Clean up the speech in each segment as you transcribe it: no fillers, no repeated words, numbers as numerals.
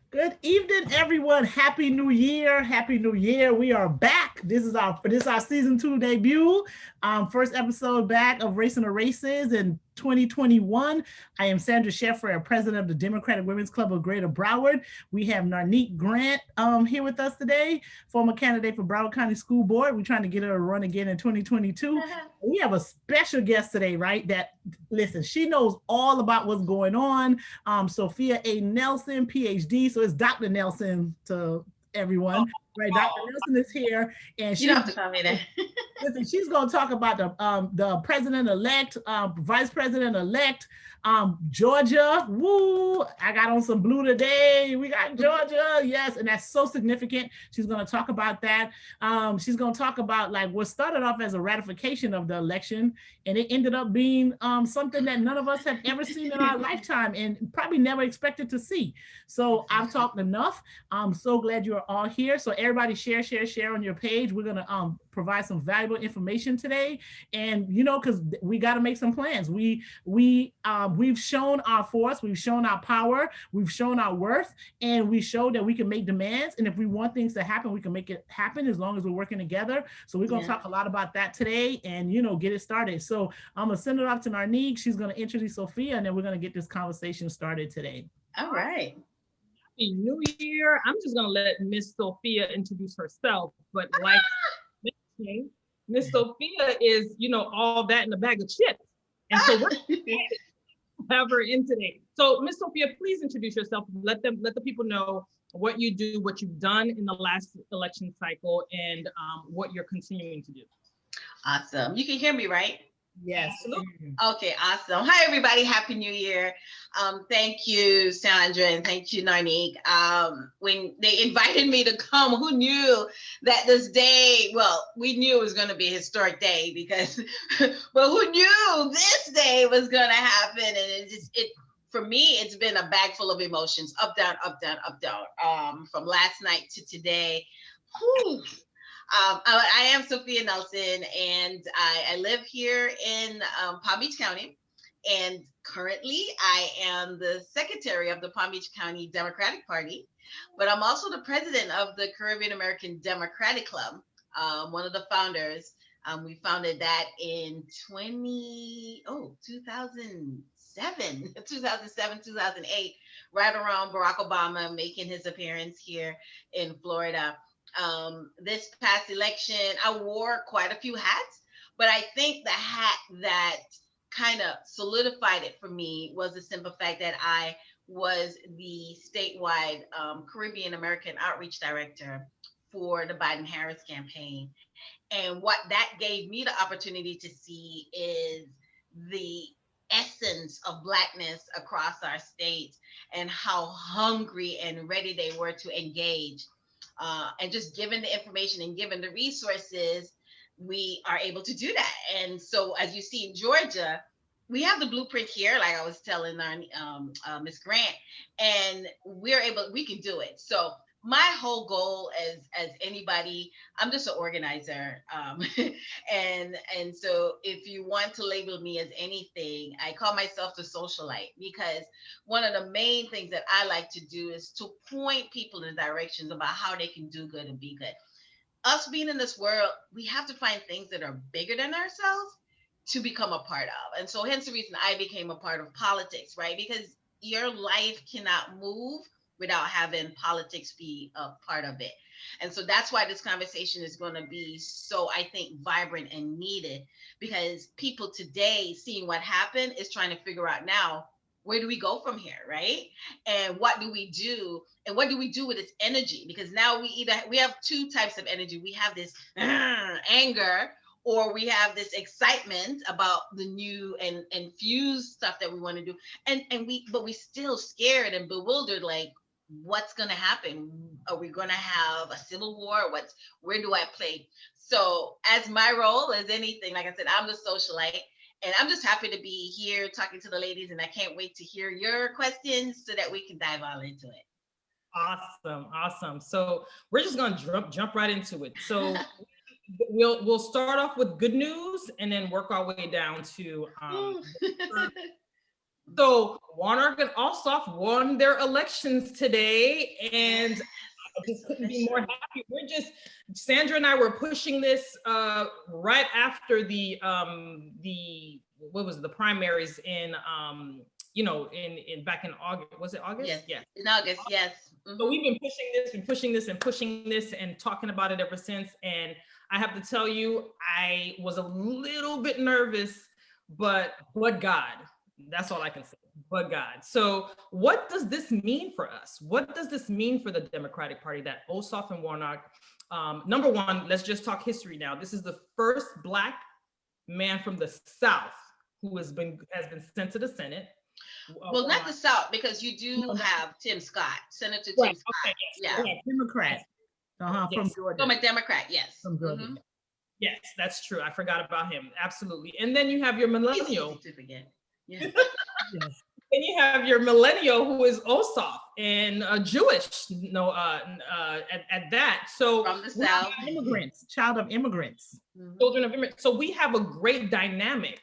Good evening, everyone. Happy New Year. Happy New Year. We are back. This is our season 2 debut. First episode back of Racing the Races in 2021. I am Sandra Sheffer, president of the Democratic Women's Club of Greater Broward. We have Narnique Grant here with us today, former candidate for Broward County School Board. We're trying to get her to run again in 2022. We have a special guest today, right? That listen, she knows all about what's going on. Sophia Nelson, PhD. So it's Dr. Nelson to everyone, right? Dr. Nelson is here, and You don't she's have to call me that. listen. She's going to talk about the president elect, vice president elect, Georgia. Woo! I got on some blue today. We got Georgia, yes, and that's so significant. She's going to talk about that. She's going to talk about like what started off as a ratification of the election, and it ended up being something that none of us have ever seen in our lifetime, and probably never expected to see. So I've talked enough. I'm so glad you're all here. So everybody share on your page. We're gonna provide some valuable information today, and because we got to make some plans. We've shown our force, we've shown our power, we've shown our worth, and we showed that we can make demands. And if we want things to happen, we can make it happen as long as we're working together. So we're gonna talk a lot about that today, and get it started. So I'm gonna send it off to Narnique. She's gonna introduce Sophia, and then we're gonna get this conversation started today. All right. Happy New Year. I'm just going to let Miss Sophia introduce herself. But like mentioning, Miss Sophia is, all that in a bag of chips. And so we're going to have her in today. So Miss Sophia, please introduce yourself. Let the people know what you do, what you've done in the last election cycle, and what you're continuing to do. Awesome. You can hear me, right? Yes. Absolutely. Okay, awesome. Hi, everybody. Happy New Year. Thank you, Sandra, and thank you, Narnique. When they invited me to come, who knew that this day, well, we knew it was going to be a historic day because, but who knew this day was going to happen? And it for me, it's been a bag full of emotions, up, down, up, down, up, down, from last night to today. Whew. I am Sophia Nelson, and I live here in Palm Beach County. And currently, I am the secretary of the Palm Beach County Democratic Party, but I'm also the president of the Caribbean American Democratic Club, one of the founders. We founded that in 2007, 2008, right around Barack Obama making his appearance here in Florida. This past election, I wore quite a few hats, but I think the hat that kind of solidified it for me was the simple fact that I was the statewide Caribbean American Outreach Director for the Biden Harris campaign. And what that gave me the opportunity to see is the essence of Blackness across our state and how hungry and ready they were to engage. And just given the information and given the resources, we are able to do that. And so, as you see in Georgia, we have the blueprint here, like I was telling our Ms. Grant, and we can do it. So my whole goal as anybody, I'm just an organizer, and so if you want to label me as anything, I call myself the socialite, because one of the main things that I like to do is to point people in directions about how they can do good and be good. Us being in this world, we have to find things that are bigger than ourselves to become a part of. And so hence the reason I became a part of politics, right? Because your life cannot move without having politics be a part of it. And so that's why this conversation is going to be so, I think, vibrant and needed, because people today seeing what happened is trying to figure out now, where do we go from here, right? And what do we do? And what do we do with this energy? Because now we have two types of energy. We have this anger, or we have this excitement about the new and fused stuff that we want to do. But we still scared and bewildered, like, what's going to happen? Are we going to have a civil war? Where do I play? So as my role as anything, like I said, I'm the socialite, and I'm just happy to be here talking to the ladies, and I can't wait to hear your questions so that we can dive all into it. Awesome. So we're just going to jump right into it. So we'll start off with good news and then work our way down to So Warnock and Ossoff won their elections today, and I just couldn't be more happy. Sandra and I were pushing this right after the what was it, the primaries in in back in August. Was it August? Yes. Yes. In August, yes. So we've been pushing this and pushing this and pushing this and talking about it ever since. And I have to tell you, I was a little bit nervous, but God. That's all I can say. But God. So what does this mean for us? What does this mean for the Democratic Party that Ossoff and Warnock? Number one, let's just talk history now. This is the first Black man from the South who has been sent to the Senate. Well, not the South, because you do have Tim Scott, Senator Tim Scott. Okay, yes. Yeah, Democrat. Yes. From Georgia. From a Democrat, yes. From Georgia. Yes, that's true. I forgot about him. Absolutely. And then you have your millennial. Easy to forget. Yeah. Yes. Then you have your millennial who is Ossoff and Jewish, at that. So from the South, immigrants, child of immigrants, children of immigrants. So we have a great dynamic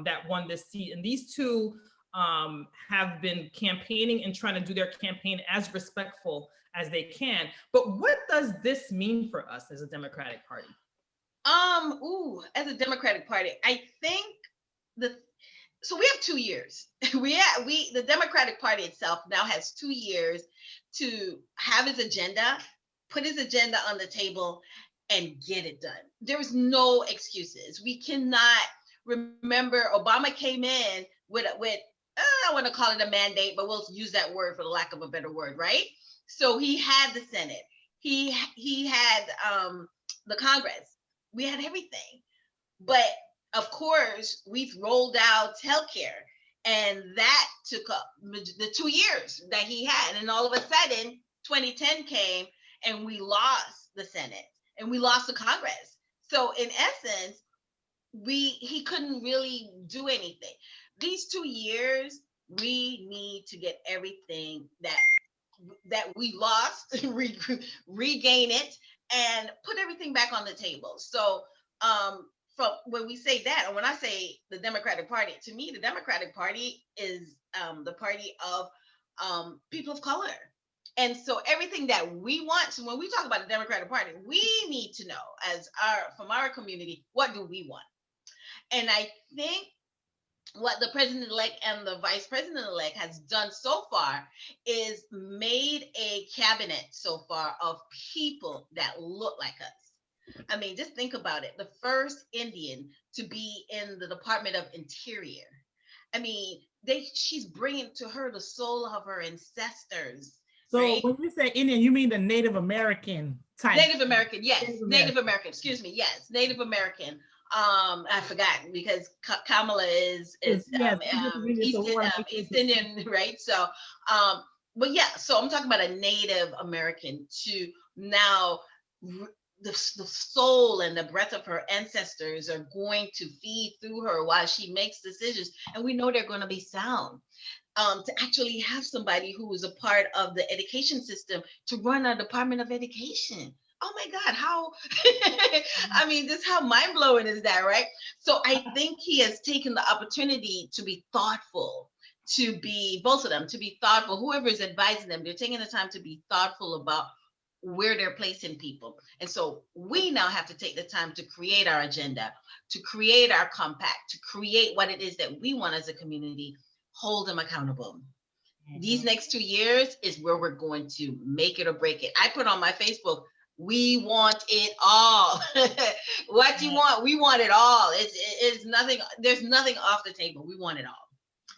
that won this seat, and these two have been campaigning and trying to do their campaign as respectful as they can. But what does this mean for us as a Democratic Party? As a Democratic Party, I think so we have 2 years. The Democratic Party itself now has 2 years to have its agenda, put its agenda on the table, and get it done. There is no excuses. We cannot remember Obama came in with I want to call it a mandate, but we'll use that word for the lack of a better word, right? So he had the Senate, he had the Congress, we had everything, but of course we've rolled out healthcare, and that took up the 2 years that he had, and all of a sudden 2010 came, and we lost the Senate and we lost the Congress. So in essence, he couldn't really do anything. These 2 years, we need to get everything that we lost, regain it, and put everything back on the table. So from when we say that, and when I say the Democratic Party, to me, the Democratic Party is the party of people of color. And so everything that we want, so when we talk about the Democratic Party, we need to know from our community, what do we want? And I think what the president-elect and the vice president-elect has done so far is made a cabinet so far of people that look like us. I mean, just think about it. The first Indian to be in the Department of Interior. I mean, she's bringing to her the soul of her ancestors. So right? When you say Indian, you mean the Native American type? Native American, yes. Native American, excuse me, yes. Native American. I forgot because Kamala is East Indian, right? So, but yeah, so I'm talking about a Native American to now the soul and the breath of her ancestors are going to feed through her while she makes decisions, and we know they're going to be sound. To actually have somebody who is a part of the education system to run our Department of Education. Oh my God, how, I mean, this how mind-blowing is that, right? So I think he has taken the opportunity to be thoughtful, to be, both of them, to be thoughtful. Whoever is advising them, they're taking the time to be thoughtful about where they're placing people. And so we now have to take the time to create our agenda, to create our compact, to create what it is that we want as a community, hold them accountable. Mm-hmm. These next 2 years is where we're going to make it or break it. I put on my Facebook, we want it all. What do you want? We want it all. It's nothing, there's nothing off the table. We want it all.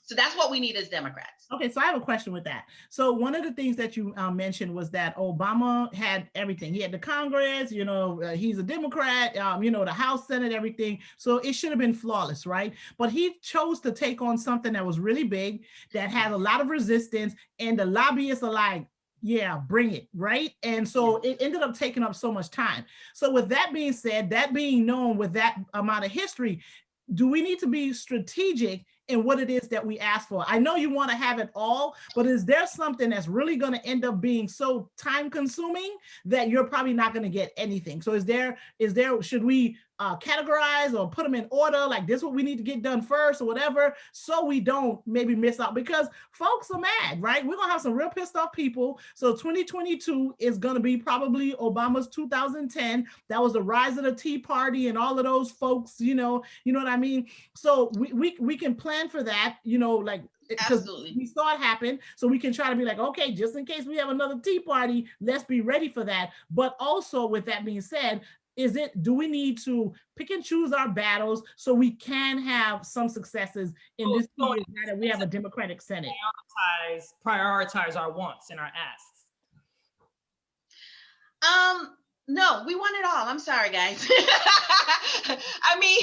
So that's what we need as Democrats. Okay, so I have a question with that. So one of the things that you mentioned was that Obama had everything. He had the Congress, he's a Democrat, the House, Senate, everything. So it should have been flawless, right? But he chose to take on something that was really big, that had a lot of resistance, and the lobbyists are like, yeah, bring it, right? And so it ended up taking up so much time. So with that being said, that being known with that amount of history, do we need to be strategic in what it is that we ask for? I know you want to have it all, but is there something that's really going to end up being so time consuming that you're probably not going to get anything? So should we categorize or put them in order, like this is what we need to get done first or whatever, so we don't maybe miss out, because folks are mad, right? We're gonna have some real pissed off people. So 2022 is gonna be probably Obama's 2010. That was the rise of the Tea Party and all of those folks, you know what I mean? So we can plan for that, like, because we saw it happen, so we can try to be like, okay, just in case we have another Tea Party, let's be ready for that. But also, with that being said, do we need to pick and choose our battles so we can have some successes in this 2 years now that we have a Democratic Senate? Prioritize our wants and our asks. No, we want it all. I'm sorry, guys. I mean,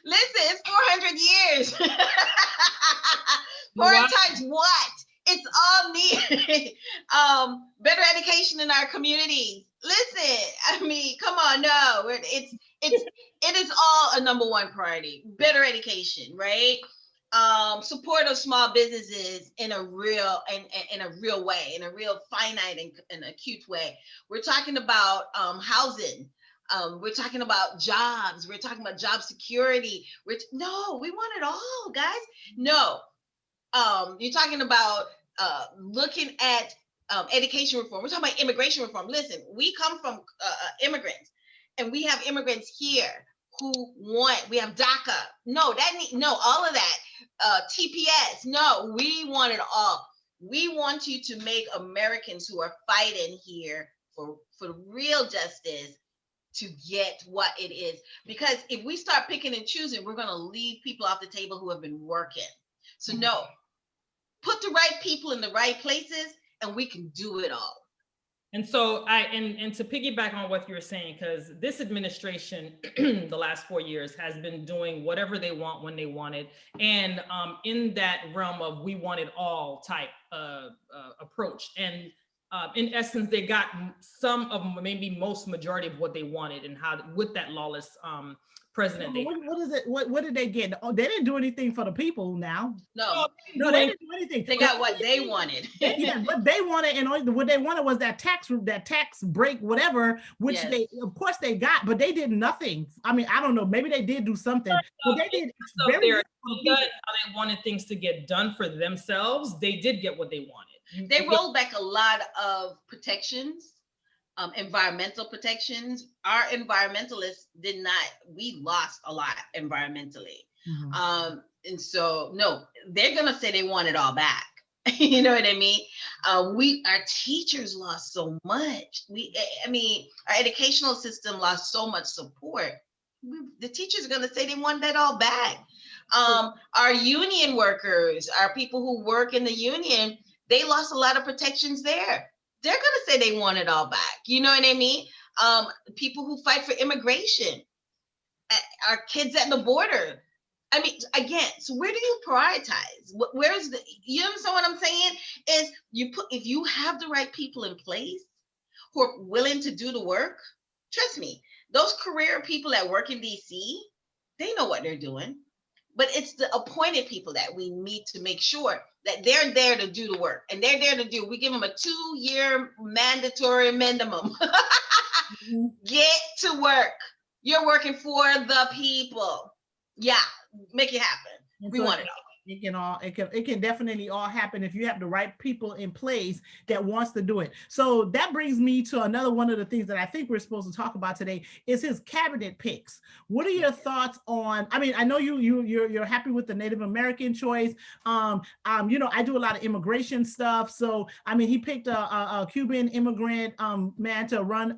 listen, it's 400 years. Prioritize what? It's all needed. Better education in our communities. Listen, I mean, come on, no, it is all a number one priority. Better education, right? Support of small businesses in a real way, in a real finite and acute way. We're talking about housing. We're talking about jobs. We're talking about job security. No, we want it all, guys. No, you're talking about looking at education reform. We're talking about immigration reform. Listen, we come from immigrants, and we have immigrants here we have DACA. No, all of that. TPS. No, we want it all. We want you to make Americans who are fighting here for real justice to get what it is. Because if we start picking and choosing, we're going to leave people off the table who have been working. So no, put the right people in the right places, and we can do it all. And so and to piggyback on what you're saying, because this administration, the last 4 years, has been doing whatever they want when they want it. And in that realm of we want it all type approach. And in essence, they got some of maybe most majority of what they wanted, and how with that lawless president. What is it? What did they get? Oh, they didn't do anything for the people now. No, they didn't do anything. They got what they wanted. Yeah, what they wanted, and what they wanted was that tax break, whatever, which they, of course, they got, but they did nothing. I mean, I don't know. Maybe they did do something, but they did very little. How they wanted things to get done for themselves, they did get what they wanted. They rolled back a lot of protections. Environmental protections. Our environmentalists we lost a lot environmentally. Mm-hmm. And so, no, they're going to say they want it all back. You know what I mean? Our teachers lost so much. Our educational system lost so much support. The teachers are going to say they want that all back. Our union workers, our people who work in the union, they lost a lot of protections there. They're going to say they want it all back. You know what I mean? People who fight for immigration, our kids at the border. I mean, again, so where do you prioritize? Where's you understand what I'm saying? Is if you have the right people in place who are willing to do the work, trust me, those career people that work in DC, they know what they're doing. But it's the appointed people that we need to make sure that they're there to do the work, and they're there to do. We give them a 2-year mandatory minimum. Get to work. You're working for the people. Yeah, make it happen. We want it all. It can definitely all happen if you have the right people in place that wants to do it. So that brings me to another one of the things that I think we're supposed to talk about today is his cabinet picks. What are your thoughts on? I mean, I know you're happy with the Native American choice. I do a lot of immigration stuff. So I mean, he picked a Cuban immigrant man to run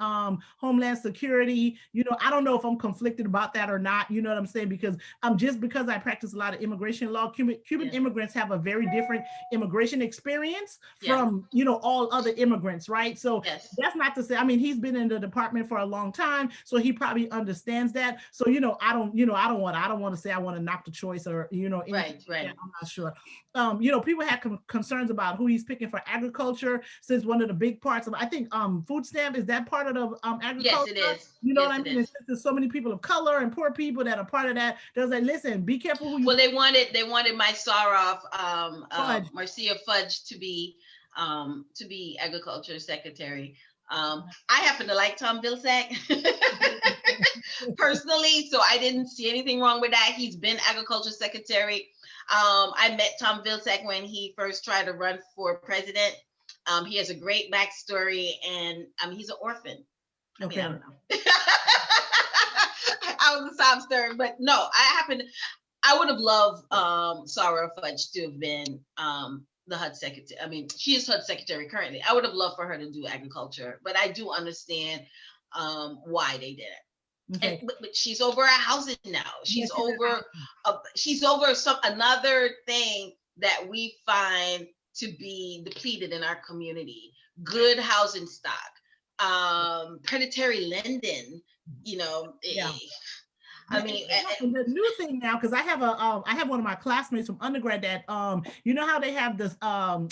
Homeland Security. I don't know if I'm conflicted about that or not. You know what I'm saying? Because because I practice a lot of immigration law, Cuban immigrants have a very different immigration experience from, all other immigrants, right? So that's not to say, I mean, he's been in the department for a long time, so he probably understands that. So, I don't want to say I want to knock the choice or, right. I'm not sure. People had concerns about who he's picking for agriculture, since one of the big parts of, I think, food stamp, is that part of the agriculture? Yes, it is. What I mean? Since there's so many people of color and poor people that are part of that, they're like, listen, be careful who you. Well, they wanted my Saroff, Marcia Fudge to be agriculture secretary. I happen to like Tom Vilsack personally, so I didn't see anything wrong with that. He's been agriculture secretary. I met Tom Vilsack when he first tried to run for president. He has a great backstory, and he's an orphan. Okay. I don't know. I was a sob stirring, but no, I would have loved Sarah Fudge to have been the HUD secretary. I mean, she is HUD secretary currently. I would have loved for her to do agriculture, but I do understand why they did it. Okay. And, but she's over our housing now. She's over another thing that we find to be depleted in our community. Good housing stock, predatory lending. Yeah. I mean, and the new thing now, because I have one of my classmates from undergrad that you know how they have this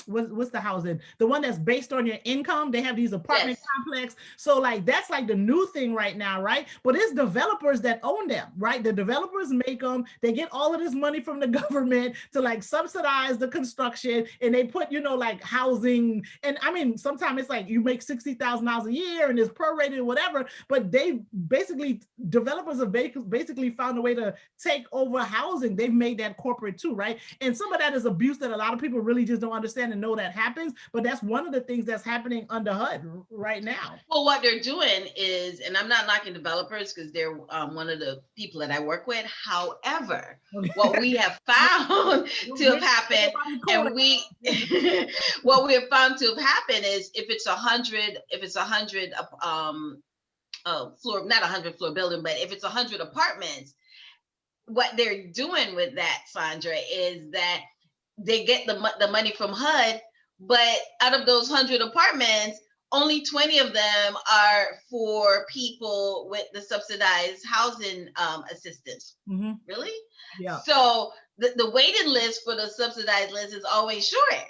what's the housing, the one that's based on your income. They have these apartment complex. So like that's like the new thing right now, right? But it's developers that own them, right? The developers make them. They get all of this money from the government to like subsidize the construction, and they put like housing. And I mean, sometimes it's like you make $60,000 a year and it's prorated or whatever. But they basically developers have basically found a way to take over housing. They've made that corporate too, right? And some of that is abuse that a lot of people really just don't understand and know that happens. But that's one of the things that's happening under HUD right now. Well, what they're doing is, and I'm not knocking developers because they're one of the people that I work with. However, what we have found to have happened, and what we have found to have happened is if it's 100 floor, not 100 floor building, but if it's 100 apartments, what they're doing with that, Sandra, is that they get the money from HUD, but out of those 100 apartments, only 20 of them are for people with the subsidized housing assistance. Mm-hmm. Really? Yeah. So the waiting list for the subsidized list is always short.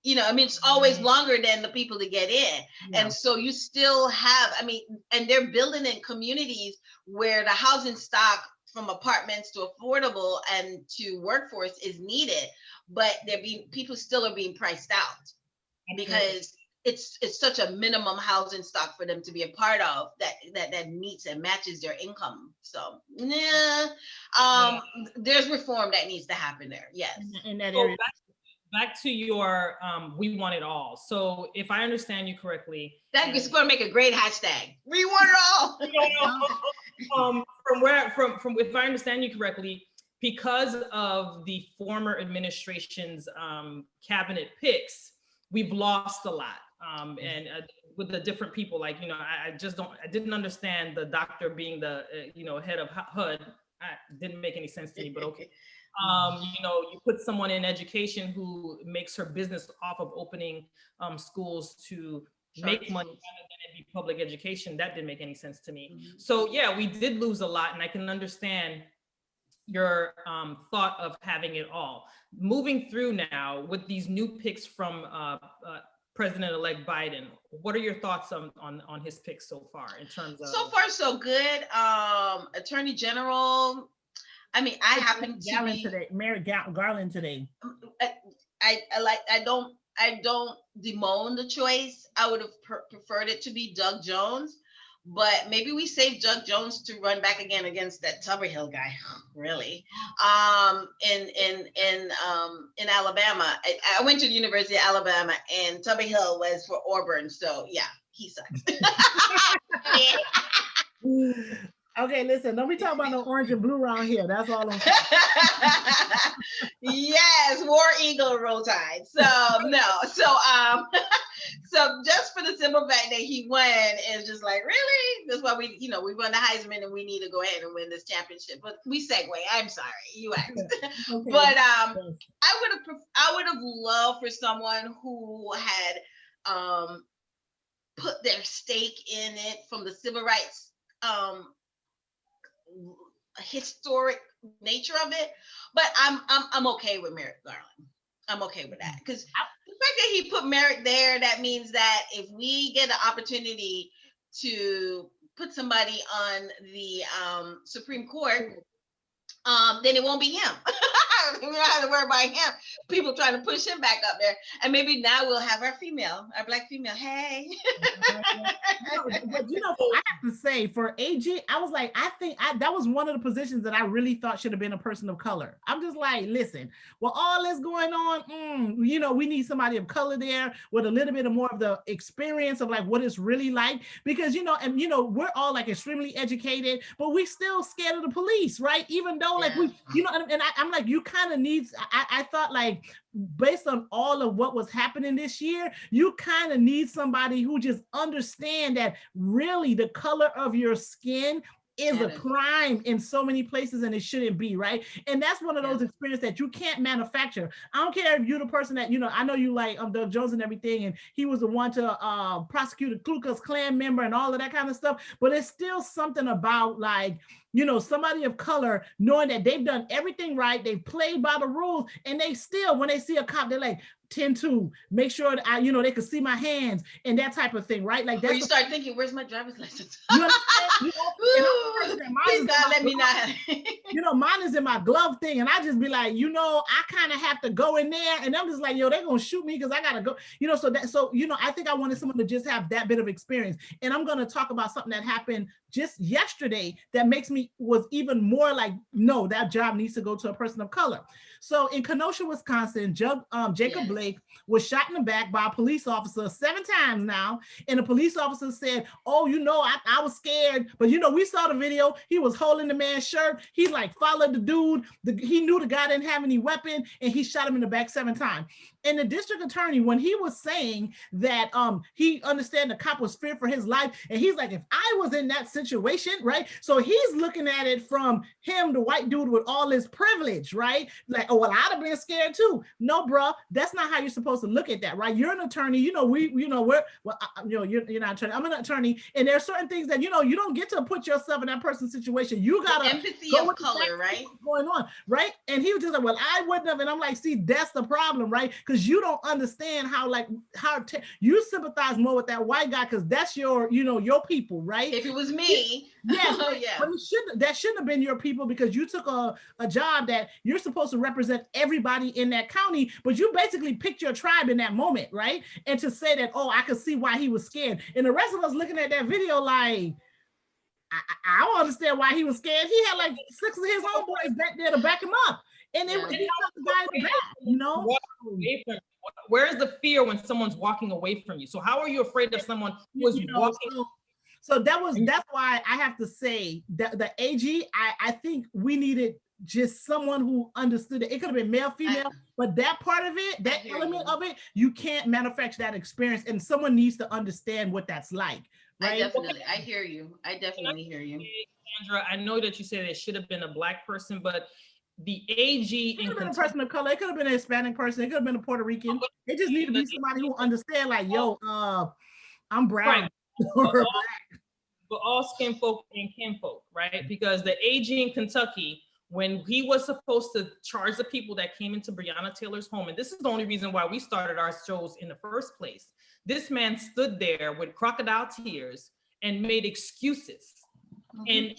I mean, it's always longer than the people to get in. Yeah. And so you still have, and they're building in communities where the housing stock from apartments to affordable and to workforce is needed, but people still are being priced out because it's such a minimum housing stock for them to be a part of that meets and matches their income. So there's reform that needs to happen there. Yes. In that area. Back to your we want it all. So if I understand you correctly, that is going to make a great hashtag. We want it all. From if I understand you correctly, because of the former administration's cabinet picks, we've lost a lot. And with the different people, like I didn't understand the doctor being the head of HUD. It didn't make any sense to me, but okay. You put someone in education who makes her business off of opening schools to make money rather than it be public education. That didn't make any sense to me. Mm-hmm. So yeah, we did lose a lot, and I can understand your thought of having it all. Moving through now with these new picks from President-elect Biden, what are your thoughts on his picks so far in terms of? So far, so good. Attorney General. I happen to Garland today, Merrick Garland today. I don't bemoan the choice. I would have preferred it to be Doug Jones, but maybe we save Doug Jones to run back again against that Tuber Hill guy. Really? In Alabama, I went to the University of Alabama, and Tuber Hill was for Auburn. So yeah, he sucks. Okay, listen, don't be talking about no orange and blue around here. That's all I'm saying. Yes, War Eagle Roll Tide. So no, so just for the simple fact that he won is just like, really? That's why we won the Heisman and we need to go ahead and win this championship. But we segue. I'm sorry, you asked. Okay. But I would have loved for someone who had put their stake in it from the civil rights historic nature of it, but I'm okay with Merrick Garland. I'm okay with that because the fact that he put Merrick there, that means that if we get an opportunity to put somebody on the Supreme Court, then it won't be him. We don't have to worry about him. People trying to push him back up there. And maybe now we'll have our black female. Hey. But I have to say for AG, I was like, I think that was one of the positions that I really thought should have been a person of color. I'm just like, listen, well, all this going on, we need somebody of color there with a little bit of more of the experience of like what it's really like, because we're all like extremely educated, but we still scared of the police, right? Even though like I'm like, you kind of need, I thought like based on all of what was happening this year, you kind of need somebody who just understand that really the color of your skin is a crime in so many places, and it shouldn't be, right? And that's one of those experiences that you can't manufacture. I don't care if you're the person that, I know you like Doug Jones and everything, and he was the one to prosecute a Ku Klux Klan member and all of that kind of stuff, but it's still something about like, somebody of color knowing that they've done everything right, they've played by the rules, and they still, when they see a cop, they're like, 10-2, make sure that they can see my hands and that type of thing, right? Like that. Or you start thinking, where's my driver's license? Please God, let me not. Mine is in my glove thing, and I just be like, I kind of have to go in there, and I'm just like, they're gonna shoot me because I gotta go, I think I wanted someone to just have that bit of experience. And I'm gonna talk about something that happened just yesterday that makes me was even more like, no, that job needs to go to a person of color. So in Kenosha, Wisconsin, Jacob Blake was shot in the back by a police officer 7 times now. And the police officer said, oh, I was scared. But, we saw the video. He was holding the man's shirt. He like followed the dude. He knew the guy didn't have any weapon, and he shot him in the back 7 times. And the district attorney, when he was saying that he understand the cop was feared for his life, and he's like, if I was in that situation, right? So he's looking at it from him, the white dude with all his privilege, right? Like, oh, well, I'd have been scared too. No, bro, that's not how you're supposed to look at that, right? You're an attorney, you're not an attorney. I'm an attorney, and there are certain things that you don't get to put yourself in that person's situation. You gotta empathy of color, right? Going on, right? And he was just like, well, I wouldn't have, and I'm like, see, that's the problem, right? Because you don't understand how you sympathize more with that white guy because that's your people, right? If it was me, yes, but that shouldn't have been your people, because you took a job that you're supposed to represent everybody in that county, but you basically picked your tribe in that moment, right? And to say that, oh, I could see why he was scared, and the rest of us looking at that video like, I don't understand why he was scared. He had like 6 of his homeboys back there to back him up, and it was the guy in the back, Where is the fear when someone's walking away from you? So how are you afraid of someone who is walking? So that's why I have to say that the AG, I think we needed just someone who understood it. It could have been male, female, but that part of it, that element of it, you can't manufacture that experience, and someone needs to understand what that's like. Right? I hear you. I definitely hear you. Sandra, I know that you said it should have been a Black person, but the AG it could have been a person of color, it could have been a Hispanic person, it could have been a Puerto Rican. It just needed to be somebody who understand, like, yo, I'm brown. Right. But all skin folk and kinfolk, right? Because the AG in Kentucky, when he was supposed to charge the people that came into Breonna Taylor's home, and this is the only reason why we started our shows in the first place, this man stood there with crocodile tears and made excuses. And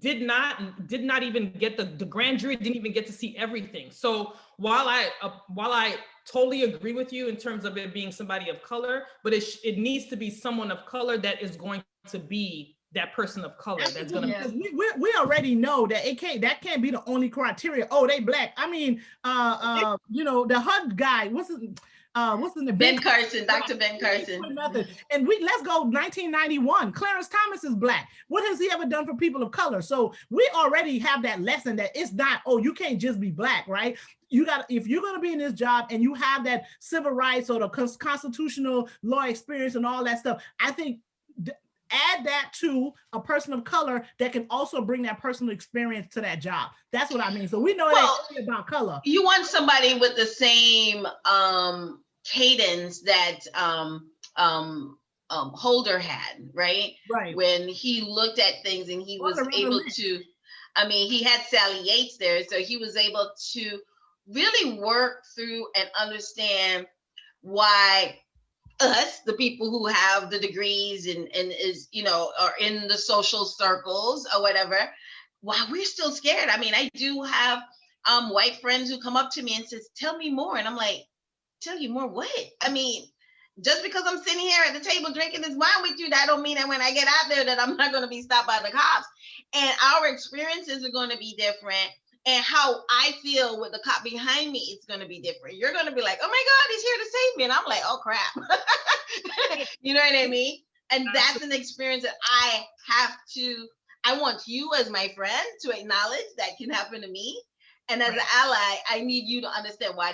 did not even get the grand jury didn't even get to see everything. So while I totally agree with you in terms of it being somebody of color, but it needs to be someone of color that is going to be that person of color that's going to. We already know that that can't be the only criteria. Oh, they Black. I mean, the HUD guy. What's his name? Ben Carson, Dr. Ben Carson. And let's go 1991. Clarence Thomas is Black. What has he ever done for people of color? So we already have that lesson that it's not, oh, you can't just be Black, right? If you're going to be in this job and you have that civil rights or the constitutional law experience and all that stuff, I think add that to a person of color that can also bring that personal experience to that job. That's what I mean. So we know it ain't about color. You want somebody with the same cadence that Holder had, right? Right. When he looked at things and he was able to, he had Sally Yates there, so he was able to really work through and understand why us, the people who have the degrees and is, are in the social circles or whatever, wow, we're still scared. I mean, I do have white friends who come up to me and says, tell me more. And I'm like, tell you more what? I mean, just because I'm sitting here at the table drinking this wine with you, that don't mean that when I get out there that I'm not going to be stopped by the cops. And our experiences are going to be different. And how I feel with the cop behind me is going to be different. You're going to be like, oh my God, he's here to save me. And I'm like, oh crap. You know what I mean? And that's an experience that I want you as my friend to acknowledge that can happen to me. And as an ally, I need you to understand why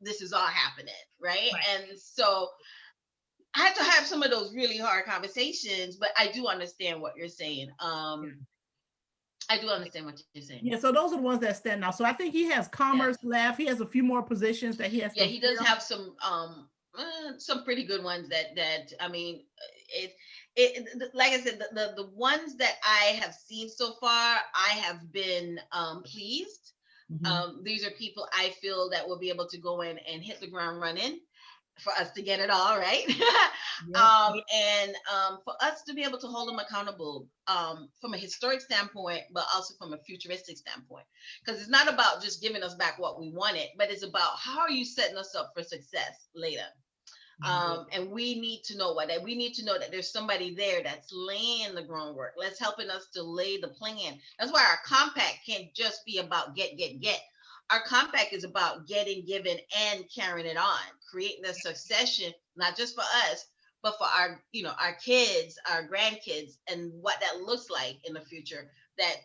this is all happening, right? And so I had to have some of those really hard conversations, but I do understand what you're saying. I do understand what you're saying. Yeah, so those are the ones that stand out. So I think he has commerce left. He has a few more positions that he has. Yeah, he does have some pretty good ones that I mean, it like I said, the ones that I have seen so far, I have been pleased. These are people I feel that will be able to go in and hit the ground running for us to get it all right. And for us to be able to hold them accountable from a historic standpoint, but also from a futuristic standpoint. Because it's not about just giving us back what we wanted, but it's about how are you setting us up for success later. And we need to know we need to know that there's somebody there that's laying the groundwork. Let's helping us to lay the plan. That's why our compact can't just be about get. Our compact is about getting, giving, and carrying it on, creating a succession, not just for us, but for our, our kids, our grandkids, and what that looks like in the future. That,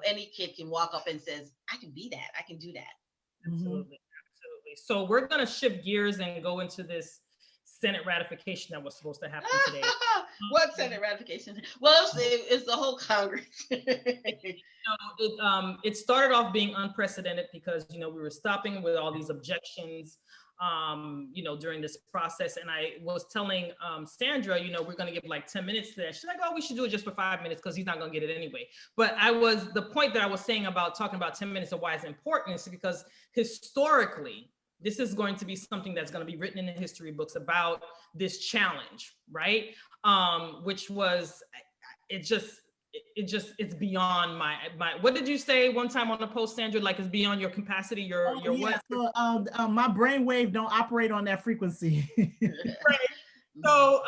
any kid can walk up and says, I can be that, I can do that. Absolutely. So we're going to shift gears and go into this Senate ratification that was supposed to happen today. What Senate ratification? Well, it's the whole Congress. It started off being unprecedented because, we were stopping with all these objections, during this process. And I was telling Sandra, we're going to give like 10 minutes to that. She's like, oh, we should do it just for 5 minutes because he's not going to get it anyway. But the point that I was saying about talking about 10 minutes of why it's important is because historically, this is going to be something that's going to be written in the history books about this challenge, right? Which was, it's beyond my, what did you say one time on the post, Sandra? Like it's beyond your capacity, your what? So, my brainwave don't operate on that frequency. Right. So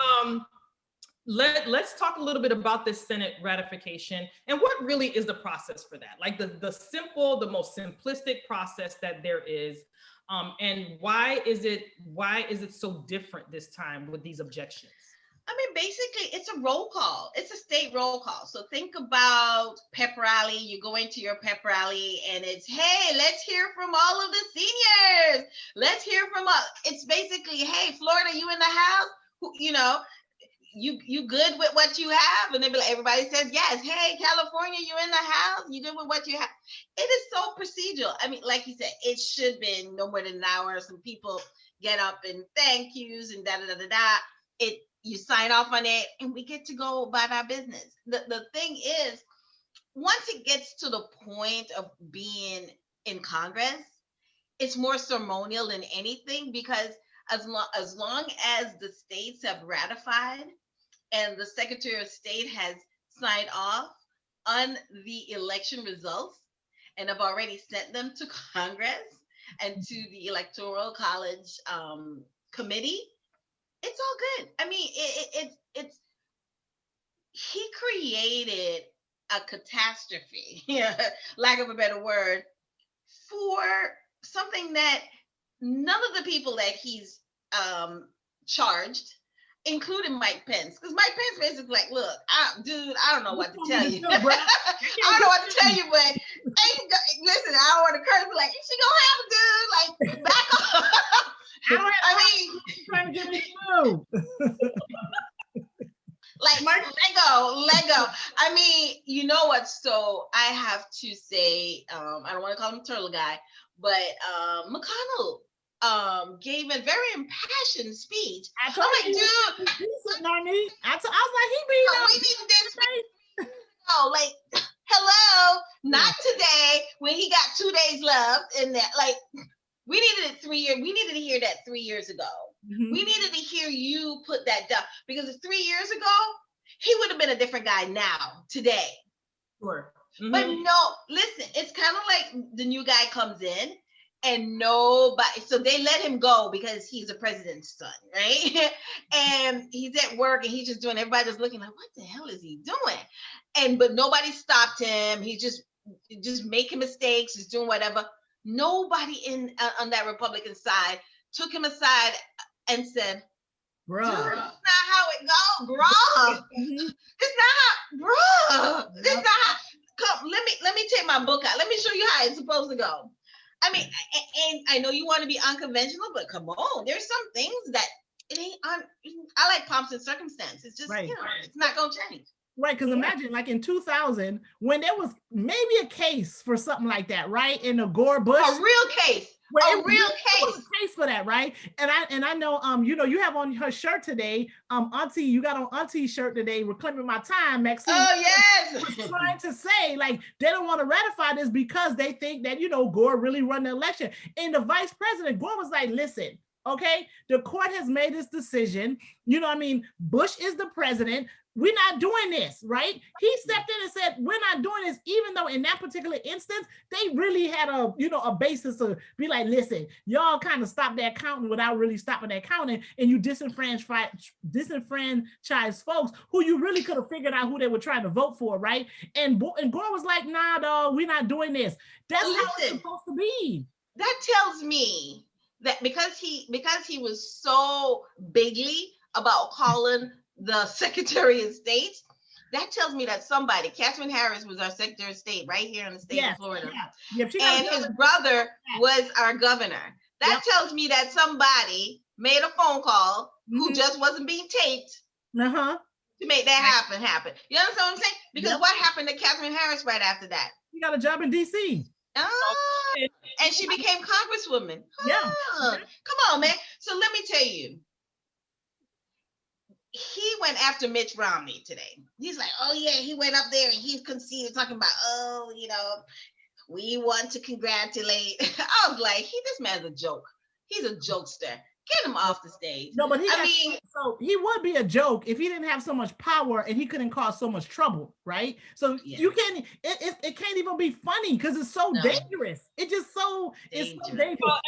let's talk a little bit about this Senate ratification and what really is the process for that? Like the most simplistic process that there is. And why is it so different this time with these objections? I mean, basically, it's a roll call. It's a state roll call. So think about pep rally. You go into your pep rally and it's, hey, let's hear from all of the seniors. Let's hear from us. It's basically, hey, Florida, you in the house? You good with what you have? And they be like, everybody says yes. Hey, California, you in the house? You good with what you have? It is so procedural. I mean, like you said, it should be no more than an hour. Some people get up and thank yous and you sign off on it and we get to go about our business. The thing is, once it gets to the point of being in Congress, it's more ceremonial than anything because as long as the states have ratified and the Secretary of State has signed off on the election results and have already sent them to Congress and to the Electoral College committee, it's all good. I mean, it's he created a catastrophe, lack of a better word, for something that none of the people that he's charged, including Mike Pence, because Mike Pence basically like, look, dude, I don't know what to tell you. I don't know what to tell you, but listen, I don't want to curse, but like, she gonna have a dude, like, back off. I mean, trying to get me through. Like, let go. I mean, you know what? So I have to say, I don't want to call him turtle guy, but McConnell gave a very impassioned speech. I'm like, dude, sitting on me. I was like, he being we need this. No, like, hello, not today when he got 2 days left in that. Like, we needed it 3 years. We needed to hear that 3 years ago. Mm-hmm. We needed to hear you put that down because if 3 years ago, he would have been a different guy now, today. Sure. But no, listen, it's kind of like the new guy comes in and nobody, so they let him go because he's the president's son, right? And he's at work and he's just doing, everybody just looking like, what the hell is he doing? But nobody stopped him. He just making mistakes, just doing whatever. Nobody on that Republican side took him aside and said, Bruh. Dude, that's not how it goes, bruh. It's not how, bruh. It's not how. Come, let me take my book out. Let me show you how it's supposed to go. I mean, and I know you want to be unconventional, but come on, there's some things that it ain't on. I like pomps and circumstance. It's just, right. You know, it's not gonna change. Right, because imagine like in 2000, when there was maybe a case for something like that, right? In the Gore Bush. A real case. A real case. There was a case for that, right? And I know, you know, you have on her shirt today, Auntie, you got on Auntie's shirt today, reclaiming my time, Maxine. Oh, yes. Was trying to say, like, they don't want to ratify this because they think that, you know, Gore really won the election. And the vice president, Gore was like, listen, okay, the court has made this decision. You know what I mean? Bush is the president. We're not doing this, right? He stepped in and said, we're not doing this, even though in that particular instance, they really had a basis to be like, listen, y'all kind of stopped that counting without really stopping that counting, and you disenfranchised folks who you really could have figured out who they were trying to vote for, right? And Gore was like, nah, dog, we're not doing this. That's how it's supposed to be. That tells me that because he was so bigly about calling the Secretary of State, that tells me that somebody, Catherine Harris was our Secretary of State right here in the state of Florida. Yeah. And his brother was our governor. That tells me that somebody made a phone call who just wasn't being taped to make that happen. You understand what I'm saying? Because what happened to Catherine Harris right after that? She got a job in DC. And she became Congresswoman. Come on, man. So let me tell you, he went after Mitch Romney today. He's like, oh yeah, he went up there and he's conceded, talking about, oh, you know, we want to congratulate. I was like, this man's a joke. He's a jokester. Get him off the stage. No, but so he would be a joke if he didn't have so much power and he couldn't cause so much trouble, right? So you can't, it can't even be funny because it's so dangerous. It's just so, it's so dangerous. Well,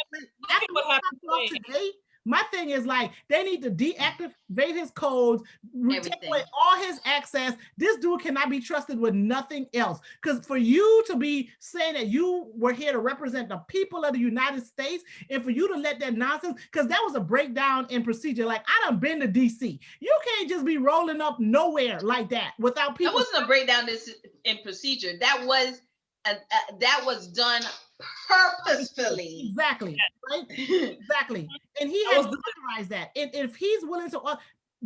that's what happened today. My thing is like, they need to deactivate his codes, take away all his access. This dude cannot be trusted with nothing else. Because for you to be saying that you were here to represent the people of the United States, and for you to let that nonsense, because that was a breakdown in procedure. Like, I done been to DC. You can't just be rolling up nowhere like that without people. That wasn't a breakdown in procedure. That was done purposefully. Exactly. Right? Exactly. And he has to realize that. And if he's willing to,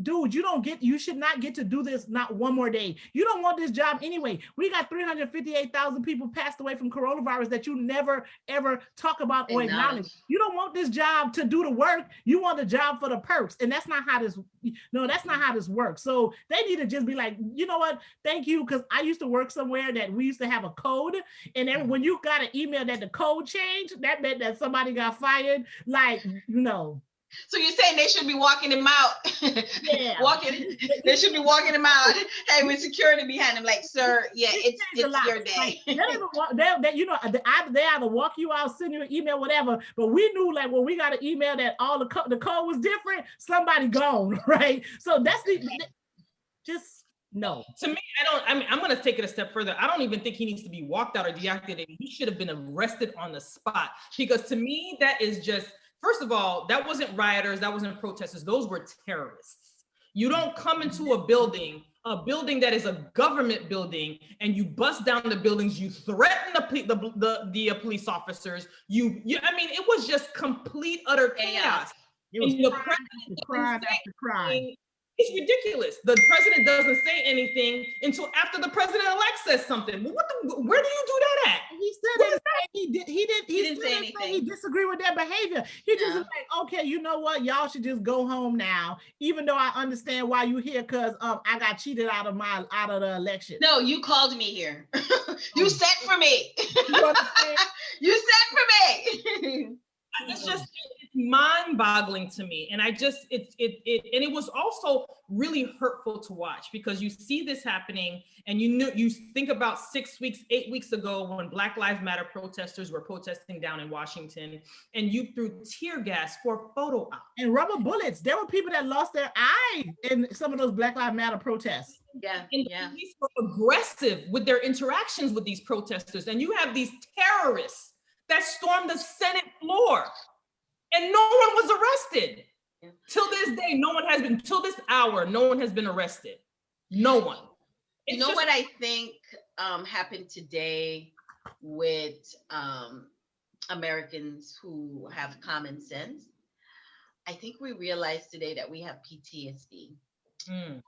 dude, you should not get to do this not one more day. You don't want this job anyway. We got 358,000 people passed away from coronavirus that you never, ever talk about or acknowledge. You don't want this job to do the work. You want the job for the perks. And that's not how this works. So they need to just be like, you know what? Thank you. Because I used to work somewhere that we used to have a code. And then when you got an email that the code changed, that meant that somebody got fired. Like, you know. So you're saying they should be walking him out? Yeah. They should be walking him out. Hey, with security behind him, like, sir, yeah, it's your day. They either walk you out, send you an email, whatever. But we knew, like, when we got an email that all the code was different, somebody gone, right? So that's just no. To me, I'm going to take it a step further. I don't even think he needs to be walked out or deactivated. He should have been arrested on the spot, because to me, that is just. First of all, that wasn't rioters, that wasn't protesters, those were terrorists. You don't come into a building that is a government building, and you bust down the buildings, you threaten the police officers, I mean, it was just complete, utter chaos. It was cry after cry. It's ridiculous. The president doesn't say anything until after the president-elect says something. Well, where do you do that at? He still didn't say anything. He disagreed with their behavior. He just was like, okay, you know what? Y'all should just go home now, even though I understand why you're here, because I got cheated out of the election. No, you called me here. You sent for me. You sent for me. It's just mind-boggling to me, and it was also really hurtful to watch, because you see this happening, and you think about 6 weeks, 8 weeks ago when Black Lives Matter protesters were protesting down in Washington, and you threw tear gas for a photo op. And rubber bullets. There were people that lost their eye in some of those Black Lives Matter protests. And the police were aggressive with their interactions with these protesters. And you have these terrorists that stormed the Senate floor, and no one was arrested. Till this day, till this hour, no one has been arrested. No one. You know what I think happened today with Americans who have common sense? I think we realized today that we have PTSD.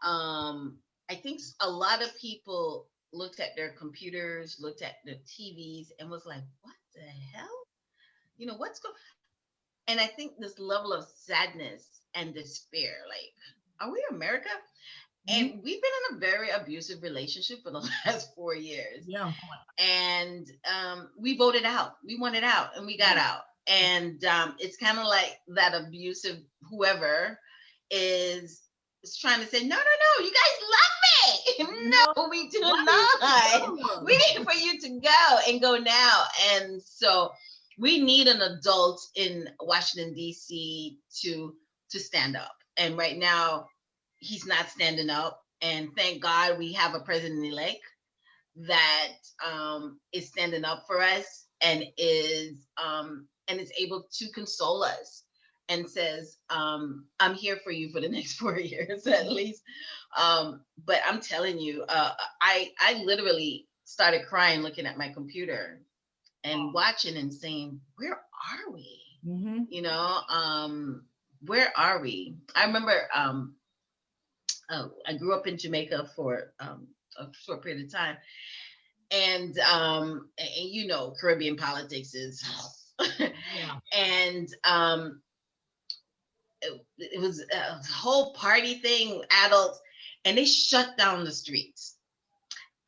I think a lot of people looked at their computers, looked at their TVs, and was like, what the hell? You know, what's going on? And I think this level of sadness and despair, like, are we America? And we've been in a very abusive relationship for the last 4 years. Yeah. And we voted out. We wanted out, and we got out. And it's kind of like that abusive whoever is trying to say, no, you guys love me. No, we do not. We need for you to go and go now. And so we need an adult in Washington, D.C. to stand up. And right now, he's not standing up. And thank God we have a president-elect that is standing up for us and is able to console us and says, I'm here for you for the next 4 years at least. But I'm telling you, I literally started crying looking at my computer and watching and saying, where are we? You know, where are we? I remember I grew up in Jamaica for a short period of time. And you know, Caribbean politics is, and it was a whole party thing, adults, and they shut down the streets.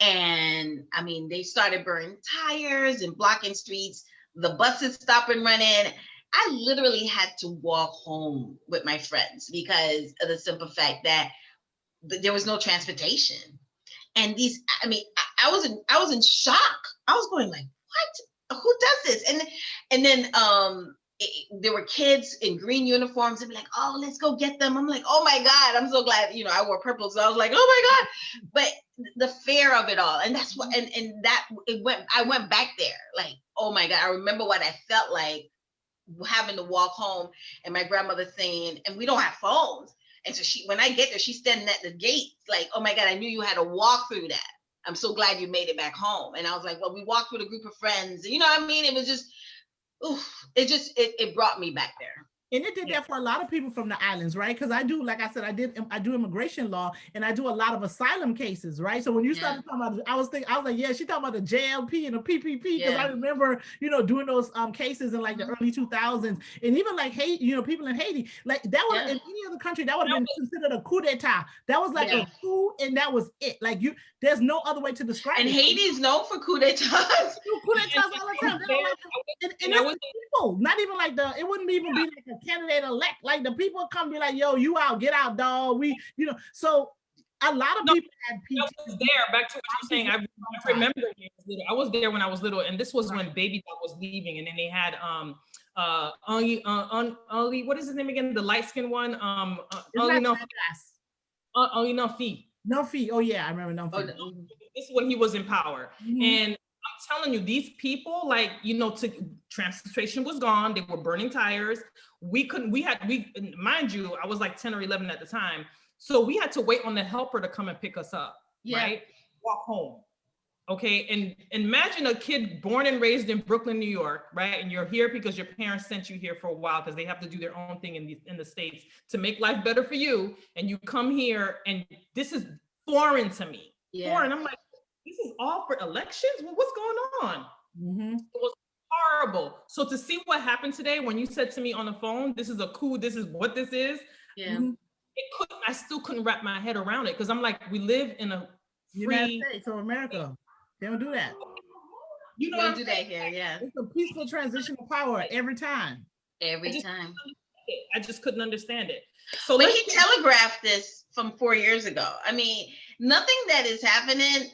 And I mean, they started burning tires and blocking streets. The buses stopped and running. I literally had to walk home with my friends because of the simple fact that there was no transportation. And these, I mean, I was in shock. I was going like, what? Who does this? And then there were kids in green uniforms and be like, oh, let's go get them. I'm like, oh my God, I'm so glad, you know, I wore purple. So I was like, oh my God. But the fear of it all. And that's what, I went back there like, oh my God, I remember what I felt like having to walk home and my grandmother saying, and we don't have phones. And so when I get there, she's standing at the gate like, oh my God, I knew you had to walk through that. I'm so glad you made it back home. And I was like, well, we walked with a group of friends. You know what I mean? It was just, it brought me back there. And it did that for a lot of people from the islands, right? Because I do, like I said, I do immigration law, and I do a lot of asylum cases, right? So when you started talking about, I was like, yeah, she talking about the JLP and the PPP, because I remember, you know, doing those cases in like the early 2000s, and even like Haiti, you know, people in Haiti, like that would in any other country that would have been considered a coup d'etat. That was like a coup, and that was it. Like there's no other way to describe it. And Haiti is known for coup d'etats. Coup d'etats all the time. And that's the people, not even like it wouldn't even be like a candidate elect, like the people come be like, yo, you out, get out, dog. We, you know, so a lot of people had PTSD. I was there, back to what you're saying. I remember I was there when I was little, and this was when Baby Doll was leaving, and then they had only what is his name again? The light skinned one, only no fee. No fee. Oh yeah, I remember no fee. This is when he was in power, and I'm telling you, these people, like, you know, transportation was gone. They were burning tires. Mind you, I was like 10 or 11 at the time. So we had to wait on the helper to come and pick us up, right? Walk home. Okay. And imagine a kid born and raised in Brooklyn, New York, right? And you're here because your parents sent you here for a while because they have to do their own thing in the States to make life better for you. And you come here and this is foreign to me. Foreign. I'm like, this is all for elections? Well, what's going on? It was horrible. So to see what happened today, when you said to me on the phone, this is a coup, this is what this is. I still couldn't wrap my head around it because I'm like, we live in a free United States of America. They don't do that. You know, don't do that here. Yeah, it's a peaceful transition of power every time. Every time. I just couldn't understand it. So but he telegraphed this from 4 years ago. I mean, nothing that is happening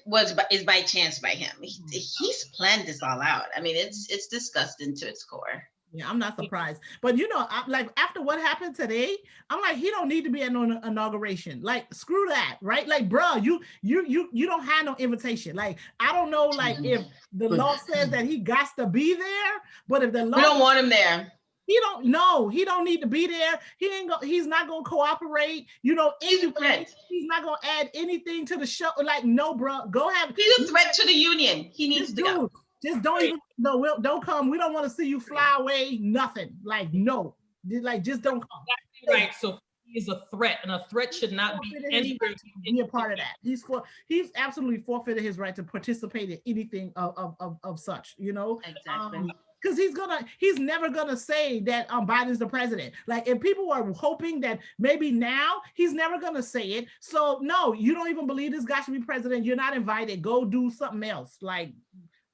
is by chance by him. He's planned this all out. I mean, it's disgusting to its core. Yeah, I'm not surprised. But like after what happened today, I'm like, he don't need to be at no inauguration. Like, screw that, right? Like, bro, you don't have no invitation. Like, I don't know, like if the law says that he got to be there, but if the law, we don't want him there. He don't need to be there. He's not gonna cooperate. He's a threat. He's not gonna add anything to the show. Like, no, bro, go have. He's a threat to the union. He needs to go. Just don't even don't come. We don't want to see you fly away. Nothing. Like, no. Like, just don't come. Right. So he is a threat, and a threat should not be anywhere to be a part of that. He's absolutely forfeited his right to participate in anything of such. Exactly. Because he's never gonna say that Biden's the president. Like, if people are hoping that maybe now, he's never gonna say it. So no, you don't even believe this guy should be president. You're not invited. Go do something else. Like,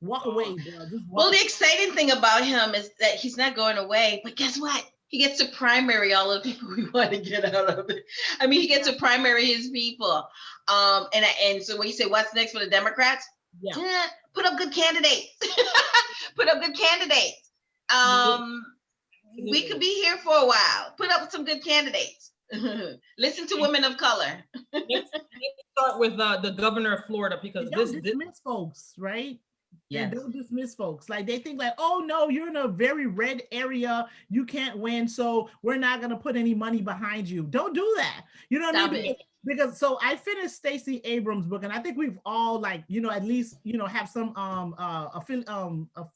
walk away, bro. Well, the exciting thing about him is that he's not going away. But guess what? He gets to primary all of the people we want to get out of it. I mean, he gets to primary his people. And so when you say what's next for the Democrats, put up good candidates. Put up good candidates. We could be here for a while. Put up some good candidates. Listen to women of color. Let's start with the governor of Florida, because this dismiss folks, right? Yeah, don't dismiss folks. Like, they think like, oh no, you're in a very red area, you can't win, so we're not gonna put any money behind you. Don't do that. You know what I mean? Because so I finished Stacey Abrams' book, and I think we've all, like, at least have some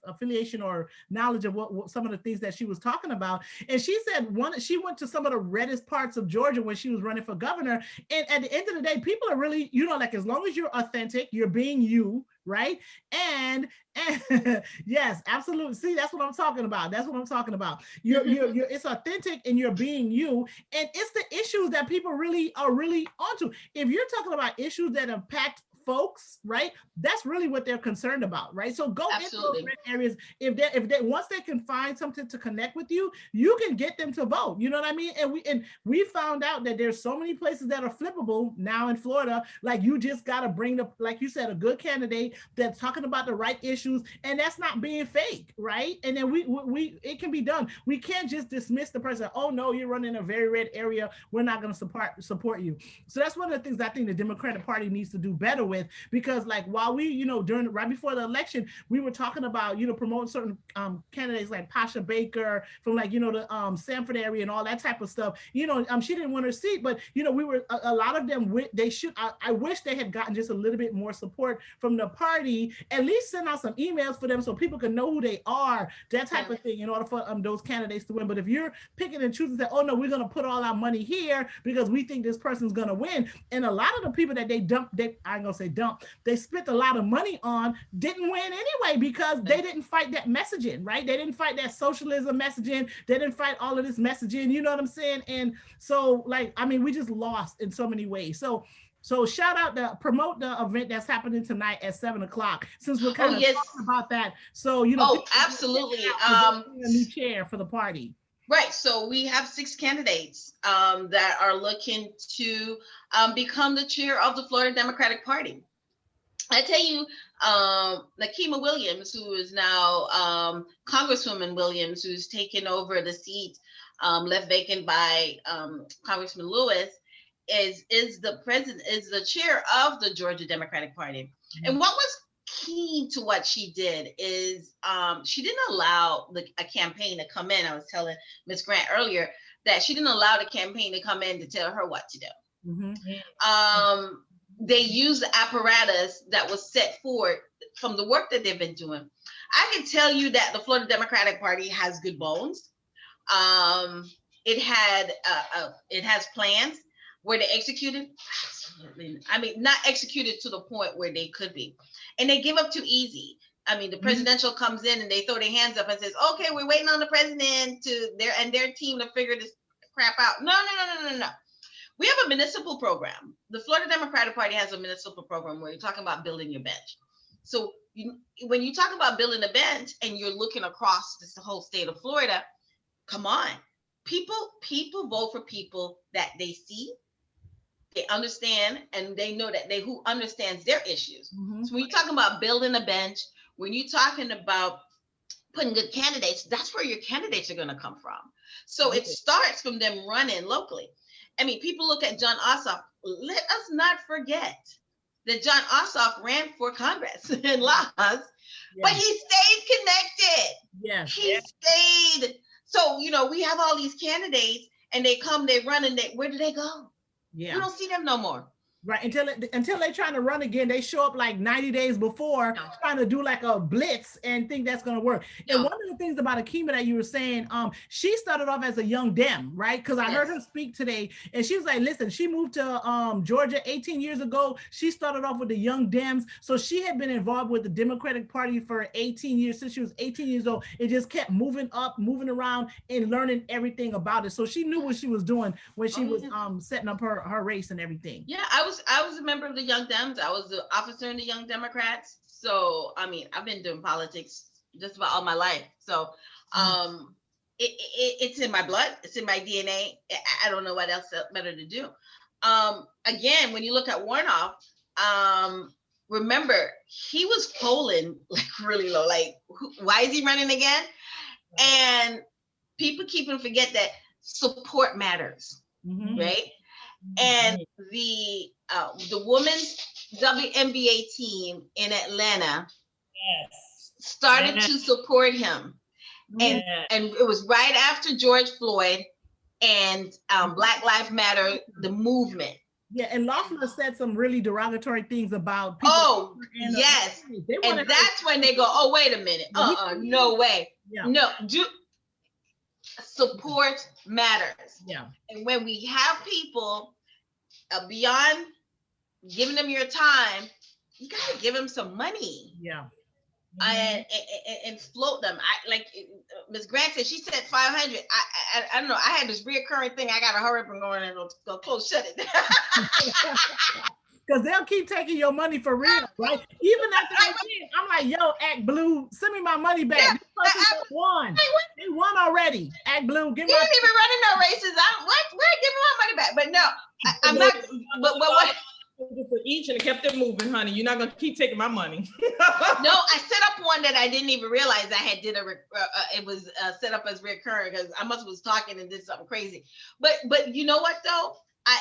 affiliation or knowledge of what some of the things that she was talking about. And she said she went to some of the reddest parts of Georgia when she was running for governor. And at the end of the day, people are really, like, as long as you're authentic, you're being you, right? And yes, absolutely. See, that's what I'm talking about. You're it's authentic and you're being you. And it's the issues that people really are onto. If you're talking about issues that impact folks, right? That's really what they're concerned about, right? So go into those red areas. If they once they can find something to connect with you, you can get them to vote. You know what I mean? And we found out that there's so many places that are flippable now in Florida. Like, you just got to bring like you said, a good candidate that's talking about the right issues, and that's not being fake, right? And then it can be done. We can't just dismiss the person. Oh no, you're running a very red area, we're not going to support you. So that's one of the things I think the Democratic Party needs to do better with, because like while we, right before the election, we were talking about, promoting certain candidates like Pasha Baker from like, the Sanford area and all that type of stuff. She didn't win her seat, but we were a lot of them. I wish they had gotten just a little bit more support from the party. At least send out some emails for them so people can know who they are, that type of thing, in order for those candidates to win. But if you're picking and choosing that, oh no, we're going to put all our money here because we think this person's going to win, and a lot of the people that they spent a lot of money on didn't win anyway, because they didn't fight that messaging, right? They didn't fight that socialism messaging. They didn't fight all of this messaging, you know what I'm saying? And so, like, I mean, we just lost in so many ways. So shout out promote the event that's happening tonight at 7:00, since we're kind of talking about that. So, absolutely. A new chair for the party. Right. So we have 6 candidates that are looking to become the chair of the Florida Democratic Party. I tell you, Nakima Williams, who is now Congresswoman Williams, who's taken over the seat left vacant by Congressman Lewis, is the chair of the Georgia Democratic Party. Mm-hmm. And what was key to what she did is she didn't allow a campaign to come in. I was telling Ms. Grant earlier that she didn't allow the campaign to come in to tell her what to do. Mm-hmm. They used the apparatus that was set forth from the work that they've been doing. I can tell you that the Florida Democratic Party has good bones. It has plans. Were they executed? Absolutely. I mean, not executed to the point where they could be. And they give up too easy. I mean, the presidential comes in and they throw their hands up and says, okay, we're waiting on the president and their team to figure this crap out. No. We have a municipal program. The Florida Democratic Party has a municipal program where you're talking about building your bench. So when you talk about building a bench and you're looking across the whole state of Florida, come on. People vote for people that they see, they understand, and they know that who understands their issues. Mhm. So when you're talking about building a bench, when you're talking about putting good candidates, that's where your candidates are going to come from. So it starts from them running locally. I mean, people look at John Ossoff. Let us not forget that John Ossoff ran for Congress in Laos, but he stayed connected. Yes. He stayed. So, we have all these candidates, and they come, they run, and where do they go? Yeah. We don't see them no more. Right, until they're trying to run again, they show up like 90 days before, trying to do like a blitz and think that's going to work. And one of the things about Akima that you were saying, she started off as a young Dem, right? Because I heard her speak today, and she was like, listen, she moved to Georgia 18 years ago. She started off with the Young Dems, so she had been involved with the Democratic Party for 18 years. Since she was 18 years old, it just kept moving up, moving around, and learning everything about it. So she knew what she was doing when she was setting up her race and everything. Yeah, I was a member of the Young Dems. I was an officer in the Young Democrats. So I mean, I've been doing politics just about all my life. So it's in my blood. It's in my DNA. I don't know what else better to do. Again, when you look at Warnoff, remember, he was polling like really low. Like, why is he running again? And people keep and forget that support matters, right? And the women's WNBA team in Atlanta started to support him, and it was right after George Floyd and Black Lives Matter, the movement. Yeah, and Loeffler said some really derogatory things about people. Oh, yes. And that's when they go, oh, wait a minute. No way. Yeah. No, support matters. Yeah. And when we have people beyond giving them your time, you got to give them some money. Yeah. And float them. Like Ms. Grant said, she said 500. I don't know. I had this reoccurring thing. I got to hurry up and go in and go close, shut it. Because they'll keep taking your money for real, right? Even after they win, I'm like, yo, Act Blue, send me my money back. Yeah, This person won. They won already. Act Blue, give me. He didn't even run in no races. Where give me my money back? But no, I'm not. But what? For each, and it kept it moving, honey. You're not gonna keep taking my money. No, I set up one that I didn't even realize I had did it was set up as recurring, because I must was talking and did something crazy. But you know what though? I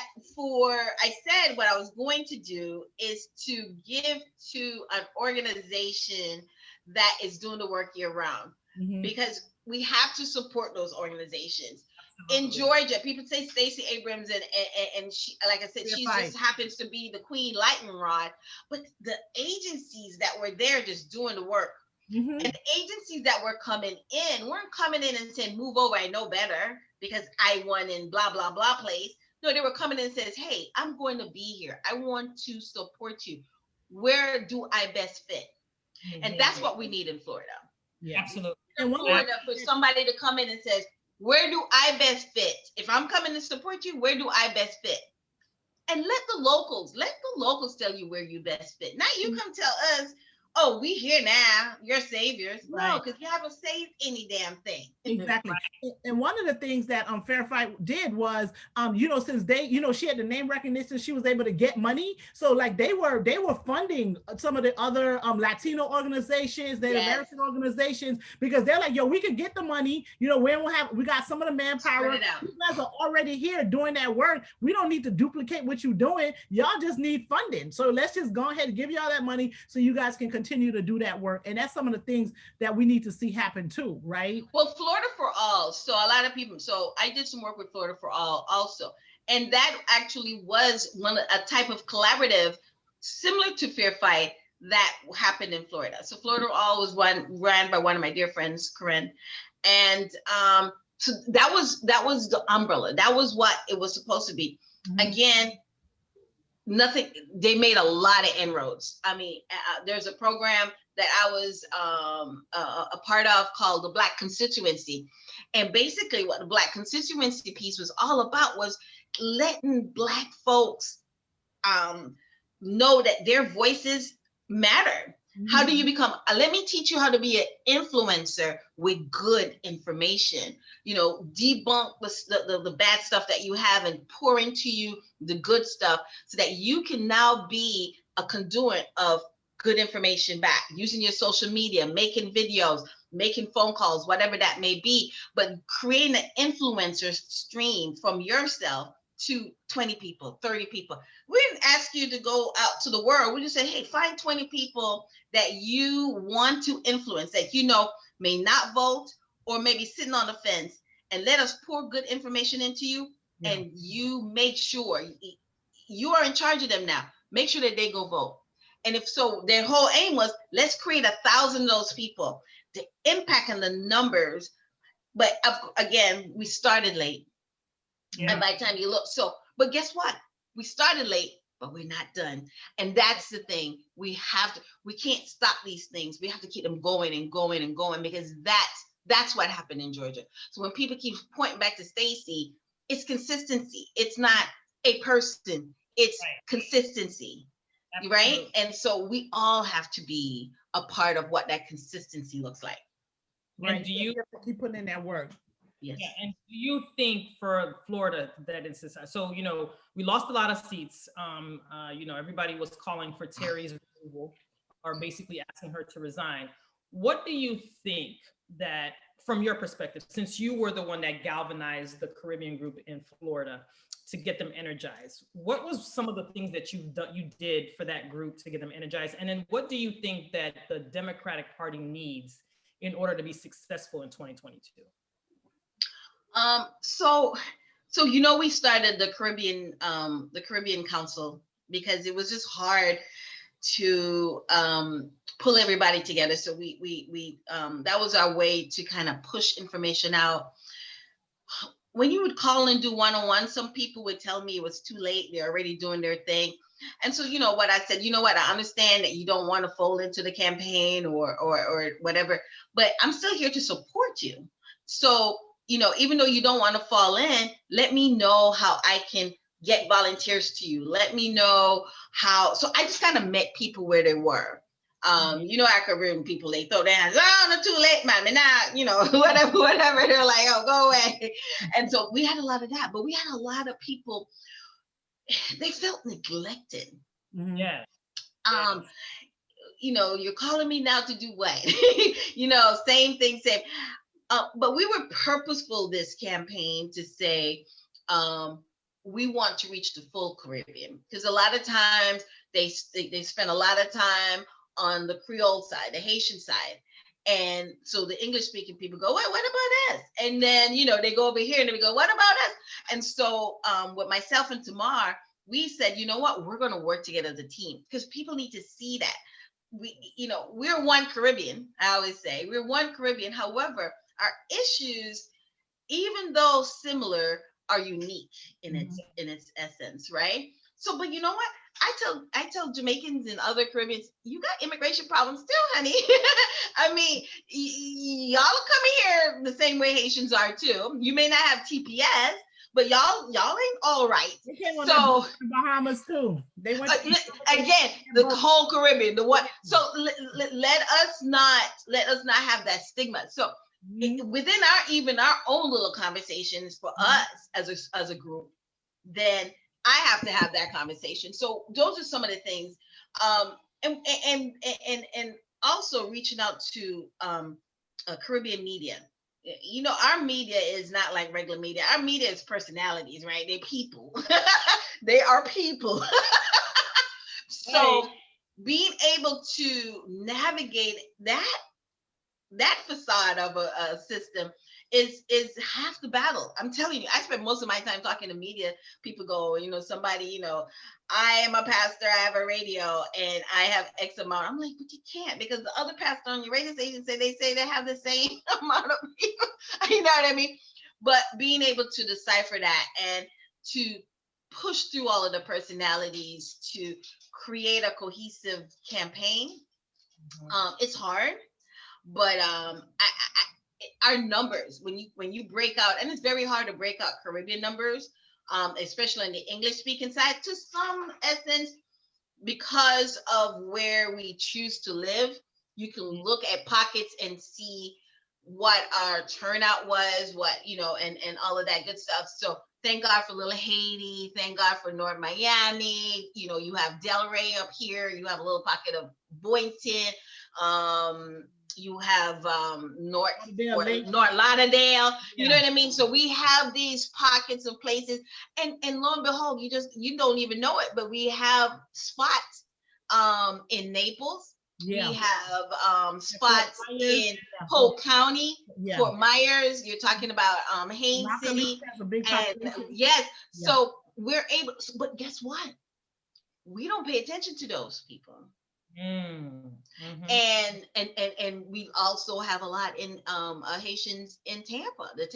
said what I was going to do is to give to an organization that is doing the work year round, because we have to support those organizations. In Georgia, people say Stacey Abrams and she, like I said, she just happens to be the queen lightning rod, but the agencies that were there just doing the work, and the agencies that were coming in weren't coming in and saying, move over, I know better because I won in blah, blah, blah place. No, they were coming in and says, hey, I'm going to be here. I want to support you. Where do I best fit? And that's what we need in Florida. Yeah, absolutely. In Florida, for somebody to come in and says, where do I best fit? If I'm coming to support you, where do I best fit? And let the locals tell you where you best fit. Not you come tell us, oh, we here now, you're saviors. No, because you haven't saved any damn thing. Exactly. And one of the things that Fair Fight did was, since they, she had the name recognition, she was able to get money. So like they were funding some of the other Latino organizations, the American organizations, because they're like, yo, we could get the money. We got some of the manpower. You guys are already here doing that work. We don't need to duplicate what you're doing. Y'all just need funding. So let's just go ahead and give y'all that money so you guys can continue to do that work. And that's some of the things that we need to see happen too, right? Well, Florida for All. So a lot of people, so I did some work with Florida for All also. And that actually was a type of collaborative similar to Fair Fight that happened in Florida. So Florida for All was ran by one of my dear friends, Corinne. And so that was the umbrella. That was what it was supposed to be. Again, nothing, they made a lot of inroads. I mean, there's a program that I was a part of called the Black Constituency. And basically what the Black Constituency piece was all about was letting Black folks know that their voices matter. How do you become, let me teach you how to be an influencer with good information, debunk the bad stuff that you have and pour into you the good stuff so that you can now be a conduit of good information back, using your social media, making videos, making phone calls, whatever that may be, but creating an influencer stream from yourself to 20 people, 30 people. We didn't ask you to go out to the world. We just said, hey, find 20 people that you want to influence, that may not vote or maybe sitting on the fence, and let us pour good information into you. Yeah. And you make sure you are in charge of them now. Make sure that they go vote. And if so, their whole aim was, let's create 1,000 of those people. The impact and the numbers. But again, we started late. Yeah. And by the time you look, but guess what? We started late, but we're not done. And that's the thing. We can't stop these things. We have to keep them going and going and going, because that's what happened in Georgia. So when people keep pointing back to Stacey, it's consistency. It's not a person. It's consistency. Absolutely. Right? And so we all have to be a part of what that consistency looks like. Right. And do you keep putting in that work? Yes. Yeah. And do you think for Florida that it's so, we lost a lot of seats. Everybody was calling for Terry's removal, or basically asking her to resign. What do you think that, from your perspective, since you were the one that galvanized the Caribbean group in Florida to get them energized, what was some of the things that you did for that group to get them energized? And then what do you think that the Democratic Party needs in order to be successful in 2022? So we started the Caribbean Council because it was just hard to pull everybody together. So we that was our way to kind of push information out. When you would call and do one-on-one, some people would tell me it was too late. They're already doing their thing. And so, what I said, I understand that you don't want to fold into the campaign or whatever, but I'm still here to support you. So, even though you don't want to fall in, let me know how I can get volunteers to you. Let me know how. So I just kind of met people where they were. Our Caribbean people, they throw their hands, oh, not too late, man. And now, whatever. They're like, oh, go away. And so we had a lot of that, but we had a lot of people, they felt neglected. Yeah. You're calling me now to do what? Same thing, same. But we were purposeful this campaign to say, we want to reach the full Caribbean, because a lot of times they spend a lot of time on the Creole side, the Haitian side. And so the English speaking people go, what about us? And then, they go over here and they go, what about us? And so with myself and Tamar, we said, we're going to work together as a team, because people need to see that we're one Caribbean. I always say we're one Caribbean. However, our issues, even though similar, are unique in its essence, right? So, but you know what? I tell Jamaicans and other Caribbeans, you got immigration problems too, honey. I mean, y'all are coming here the same way Haitians are too. You may not have TPS, but y'all ain't all right. So Bahamas too. They went again, the whole Caribbean, the what? So let us not have that stigma. So within our own little conversations for us as a group, then I have to have that conversation. So those are some of the things, and also reaching out to Caribbean media. Our media is not like regular media. Our media is personalities, right? They're people. They are people. So being able to navigate that facade of a system is half the battle. I'm telling you, I spend most of my time talking to media. People go, somebody, I am a pastor, I have a radio, and I have X amount. I'm like, but you can't, because the other pastor on your radio station say they have the same amount of people. You know what I mean? But being able to decipher that and to push through all of the personalities to create a cohesive campaign, it's hard. But our numbers, when you break out, and it's very hard to break out Caribbean numbers, especially in the English speaking side, to some essence, because of where we choose to live, you can look at pockets and see what our turnout was, what, and all of that good stuff. So thank God for Little Haiti. Thank God for North Miami. You have Delray up here. You have a little pocket of Boynton. You have North Lauderdale. You know what I mean? So we have these pockets of places, and lo and behold, you don't even know it, but we have spots in Naples. Yeah. We have spots in Polk County, Fort Myers. You're talking about Haines City. And yes, so we're able, but guess what? We don't pay attention to those people. And we also have a lot in Haitians in Tampa, the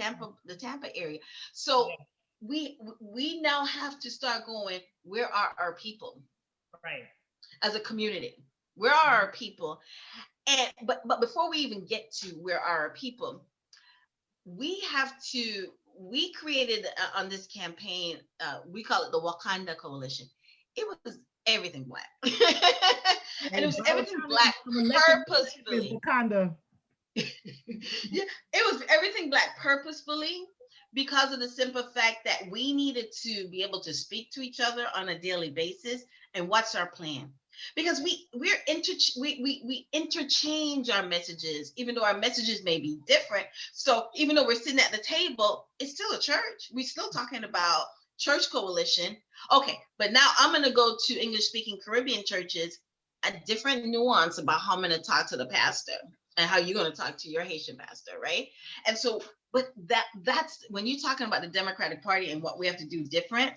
Tampa area. So we now have to start going, where are our people? Right. As a community, where are our people? And but before we even get to where are our people, we created on this campaign, we call it the Wakanda Coalition. It was everything Black. And it was everything Black purposefully. Wakanda. Yeah, it was everything Black purposefully, because of the simple fact that we needed to be able to speak to each other on a daily basis. And what's our plan? Because we interchange our messages, even though our messages may be different. So even though we're sitting at the table, it's still a church. We're still talking about church coalition. Okay, but now I'm going to go to English-speaking Caribbean churches, a different nuance about how I'm going to talk to the pastor and how you're going to talk to your Haitian pastor, right? And so, but that's when you're talking about the Democratic Party and what we have to do different,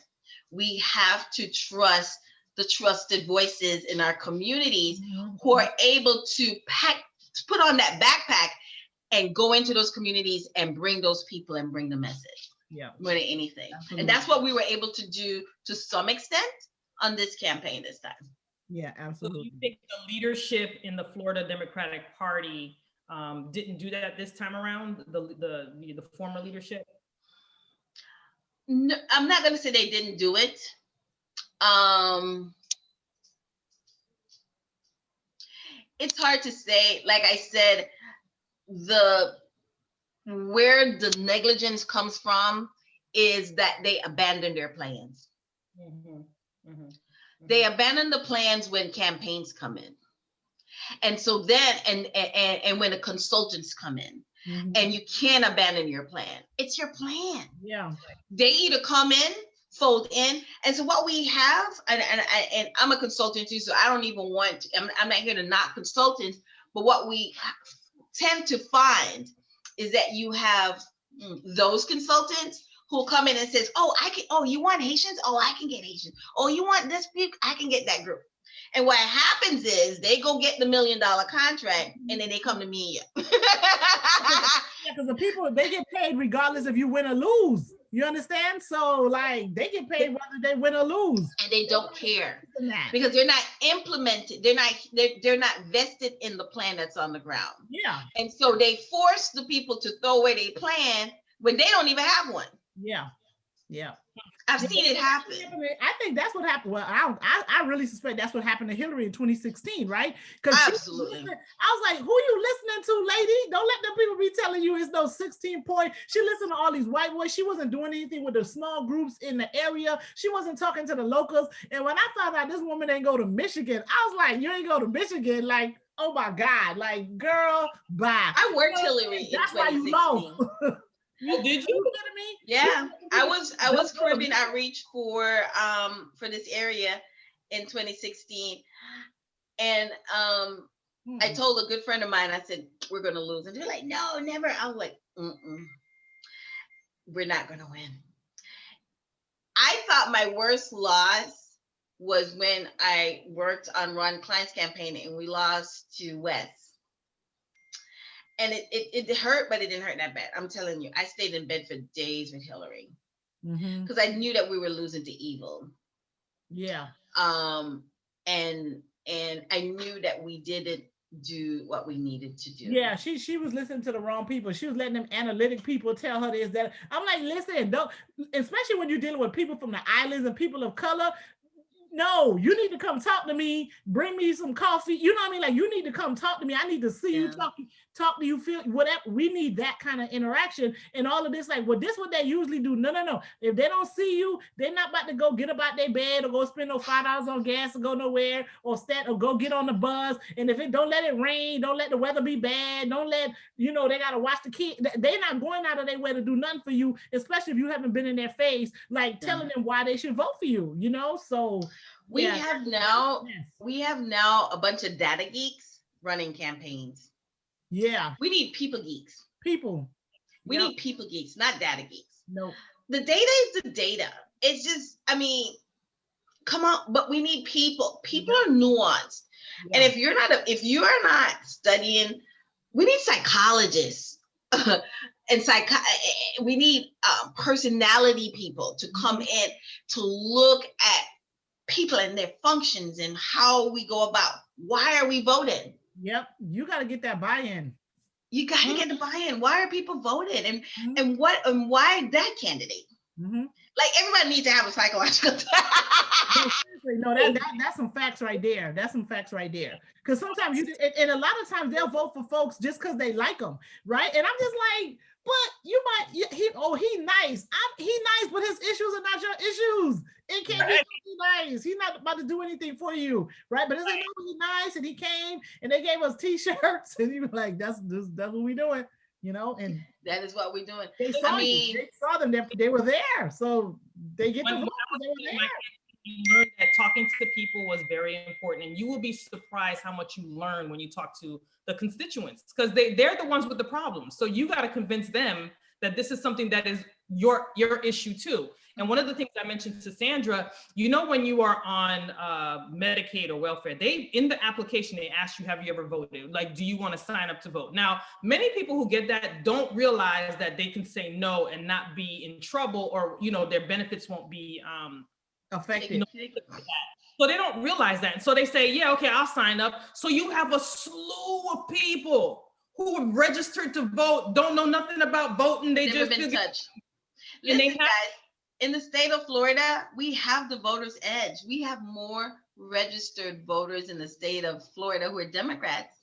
we have to trust the trusted voices in our communities who are able to put on that backpack and go into those communities and bring those people and bring the message. Yeah. More than anything. Absolutely. And that's what we were able to do to some extent on this campaign this time. Yeah, absolutely. So do you think the leadership in the Florida Democratic Party didn't do that this time around, the former leadership? No, I'm not going to say they didn't do it. It's hard to say. Like I said, where the negligence comes from is that they abandon their plans. They abandon the plans when campaigns come in. And so then, and when the consultants come in, and you can't abandon your plan. It's your plan. Yeah. They either come in, fold in. And so what we have, and I'm a consultant too, so I don't even want, I'm not here to knock consultants, but what we tend to find is that you have those consultants who come in and says, you want Haitians? Oh, I can get Haitians. Oh, you want this people? I can get that group. And what happens is they go get the $1 million contract and then they come to me. Because the people, they get paid regardless if you win or lose. You understand? So like they get paid whether they win or lose. And they don't care because they're not implemented. They're not vested in the plan that's on the ground. Yeah. And so they force the people to throw away their plan when they don't even have one. Yeah. Yeah. I've seen it happen. I think that's what happened. Well, I really suspect that's what happened to Hillary in 2016, right? Because absolutely. I was like, who you listening to, lady? Don't let them people be telling you it's no 16 point. She listened to all these white boys. She wasn't doing anything with the small groups in the area. She wasn't talking to the locals. And when I found out this woman ain't go to Michigan, I was like, you ain't go to Michigan? Like, oh my God, like, girl, bye. I worked Hillary. That's why you lost. Oh, did you? Yeah, I was Caribbean outreach for this area in 2016, and I told a good friend of mine, I said, we're gonna lose, and they're like, no, never. I was like, we're not gonna win. I thought my worst loss was when I worked on Ron Klein's campaign and we lost to West. And it hurt, but it didn't hurt that bad. I'm telling you, I stayed in bed for days with Hillary because I knew that we were losing to evil. Yeah. And I knew that we didn't do what we needed to do. Yeah, she was listening to the wrong people. She was letting them analytic people tell her this, that. I'm like, listen, don't, especially when you're dealing with people from the islands and people of color. No, you need to come talk to me, bring me some coffee. You know what I mean? Like, you need to come talk to me. I need to see you, talk to you, feel whatever. We need that kind of interaction. And all of this, like, well, this what they usually do. No. If they don't see you, they're not about to go get up out their bed or go spend no $5 on gas or go nowhere or go get on the bus. And if it don't let it rain, don't let the weather be bad. Don't let, they gotta watch the kid. They're not going out of their way to do nothing for you, especially if you haven't been in their face, like telling them why they should vote for you, So we have now a bunch of data geeks running campaigns. Yeah. We need people geeks. We need people geeks, not data geeks. No. The data is the data. It's just, come on, but we need people. People are nuanced. Yeah. And if you are not studying, we need psychologists and we need personality people to come in to look at people and their functions and how we go about. Why are we voting? Yep, you got to get that buy-in. You got to get the buy-in. Why are people voting, and why that candidate? Like, everybody needs to have a psychological test. No, that's some facts right there. That's some facts right there. Because sometimes and a lot of times they'll vote for folks just because they like them, right? And I'm just like, but you might, he nice. He nice, but his issues are not your issues. It can't be nice. He's not about to do anything for you, right? But it's like, no, he's nice, and he came, and they gave us T-shirts, and you were like, that's what we doing, and that is what we're doing. They saw them. They were there, so they get to vote. They were there. You learned that talking to people was very important, and you will be surprised how much you learn when you talk to the constituents, because they're the ones with the problems. So you got to convince them that this is something that is your issue too. And one of the things I mentioned to Sandra, when you are on Medicaid or welfare, in the application, they ask you, have you ever voted? Like, do you want to sign up to vote? Now, many people who get that don't realize that they can say no and not be in trouble, or, their benefits won't be affected. So they don't realize that. And so they say, yeah, okay, I'll sign up. So you have a slew of people who are registered to vote, don't know nothing about voting. They never been touched. Listen, guys, in the state of Florida, we have the voters' edge. We have more registered voters in the state of Florida who are Democrats.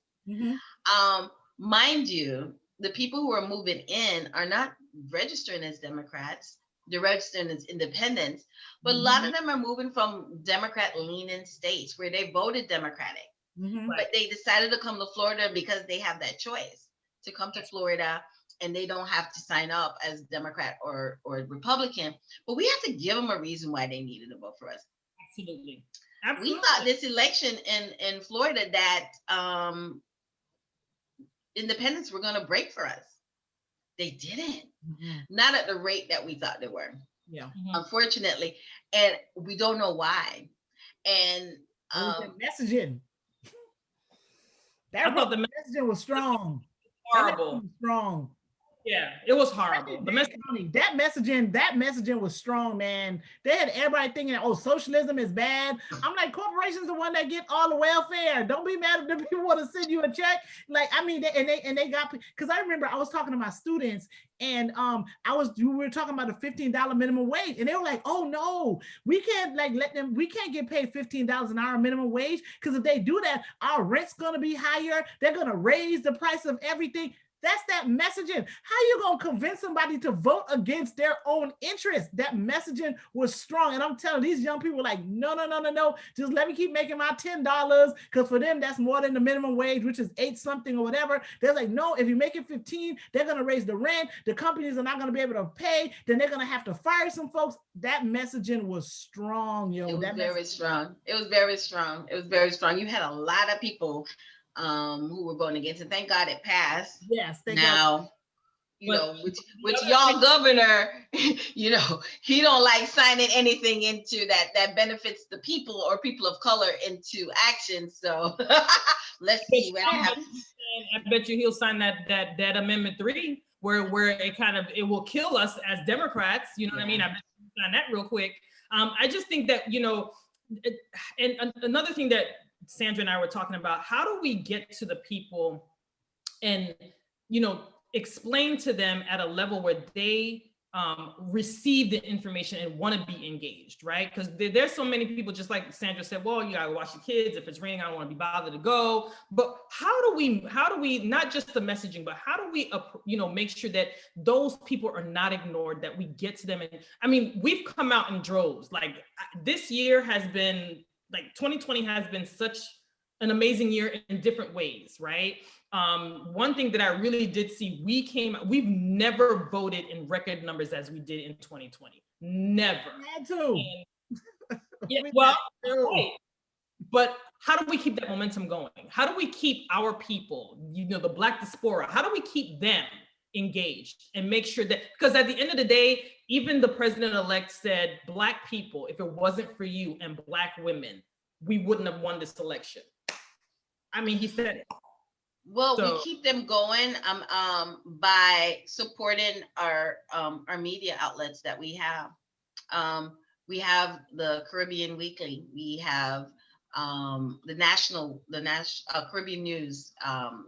Mind you, the people who are moving in are not registering as Democrats. They're registering as independents, but a lot of them are moving from Democrat-leaning states where they voted Democratic, but they decided to come to Florida because they have that choice to come to Florida, and they don't have to sign up as Democrat or Republican. But we have to give them a reason why they needed to vote for us. Absolutely. We thought this election in Florida that independents were going to break for us. They didn't. Not at the rate that we thought they were. Yeah. Unfortunately. And we don't know why. And messaging. I thought the messaging was strong. Horrible. Strong. Yeah, it was horrible. That messaging was strong, man. They had everybody thinking, oh, socialism is bad. I'm like, corporations are the one that get all the welfare. Don't be mad if the people want to send you a check. Like, they got, because I remember I was talking to my students, and we were talking about the $15 minimum wage, and they were like, oh no, we can't we can't get paid $15 an hour minimum wage, because if they do that, our rent's gonna be higher. They're gonna raise the price of everything. That's that messaging. How you gonna convince somebody to vote against their own interest? That messaging was strong. And I'm telling these young people, like, no. Just let me keep making my $10, because for them, that's more than the minimum wage, which is 8 something or whatever. They're like, no, if you make it 15, they're gonna raise the rent. The companies are not gonna be able to pay. Then they're gonna have to fire some folks. That messaging was strong, yo. It was very strong. It was very strong. It was very strong. You had a lot of people who were voting against it. Thank God it passed. Yes. Which y'all governor, he don't like signing anything into that benefits the people or people of color into action. So let's see what happens. I bet you he'll sign that Amendment 3 where it will kill us as Democrats. You know what I mean? I bet you sign that real quick. I just think that, and another thing that Sandra and I were talking about, how do we get to the people and, explain to them at a level where they receive the information and want to be engaged, right? Because there's so many people, just like Sandra said, well, you gotta watch the kids. If it's raining, I don't want to be bothered to go. But how do we not just the messaging, but how do we, make sure that those people are not ignored, that we get to them? And I mean, we've come out in droves. Like this year has been, like 2020 has been such an amazing year in different ways, right? One thing that I really did see, we've never voted in record numbers as we did in 2020. Never. Had to. Yeah, well, right. But how do we keep that momentum going? How do we keep our people, the Black diaspora, how do we keep them engaged and make sure that, because at the end of the day, even the president-elect said, Black people, if it wasn't for you and Black women, we wouldn't have won this election. I mean, he said it. Well, we keep them going by supporting our media outlets that we have. We have the Caribbean Weekly. We have the national Caribbean News,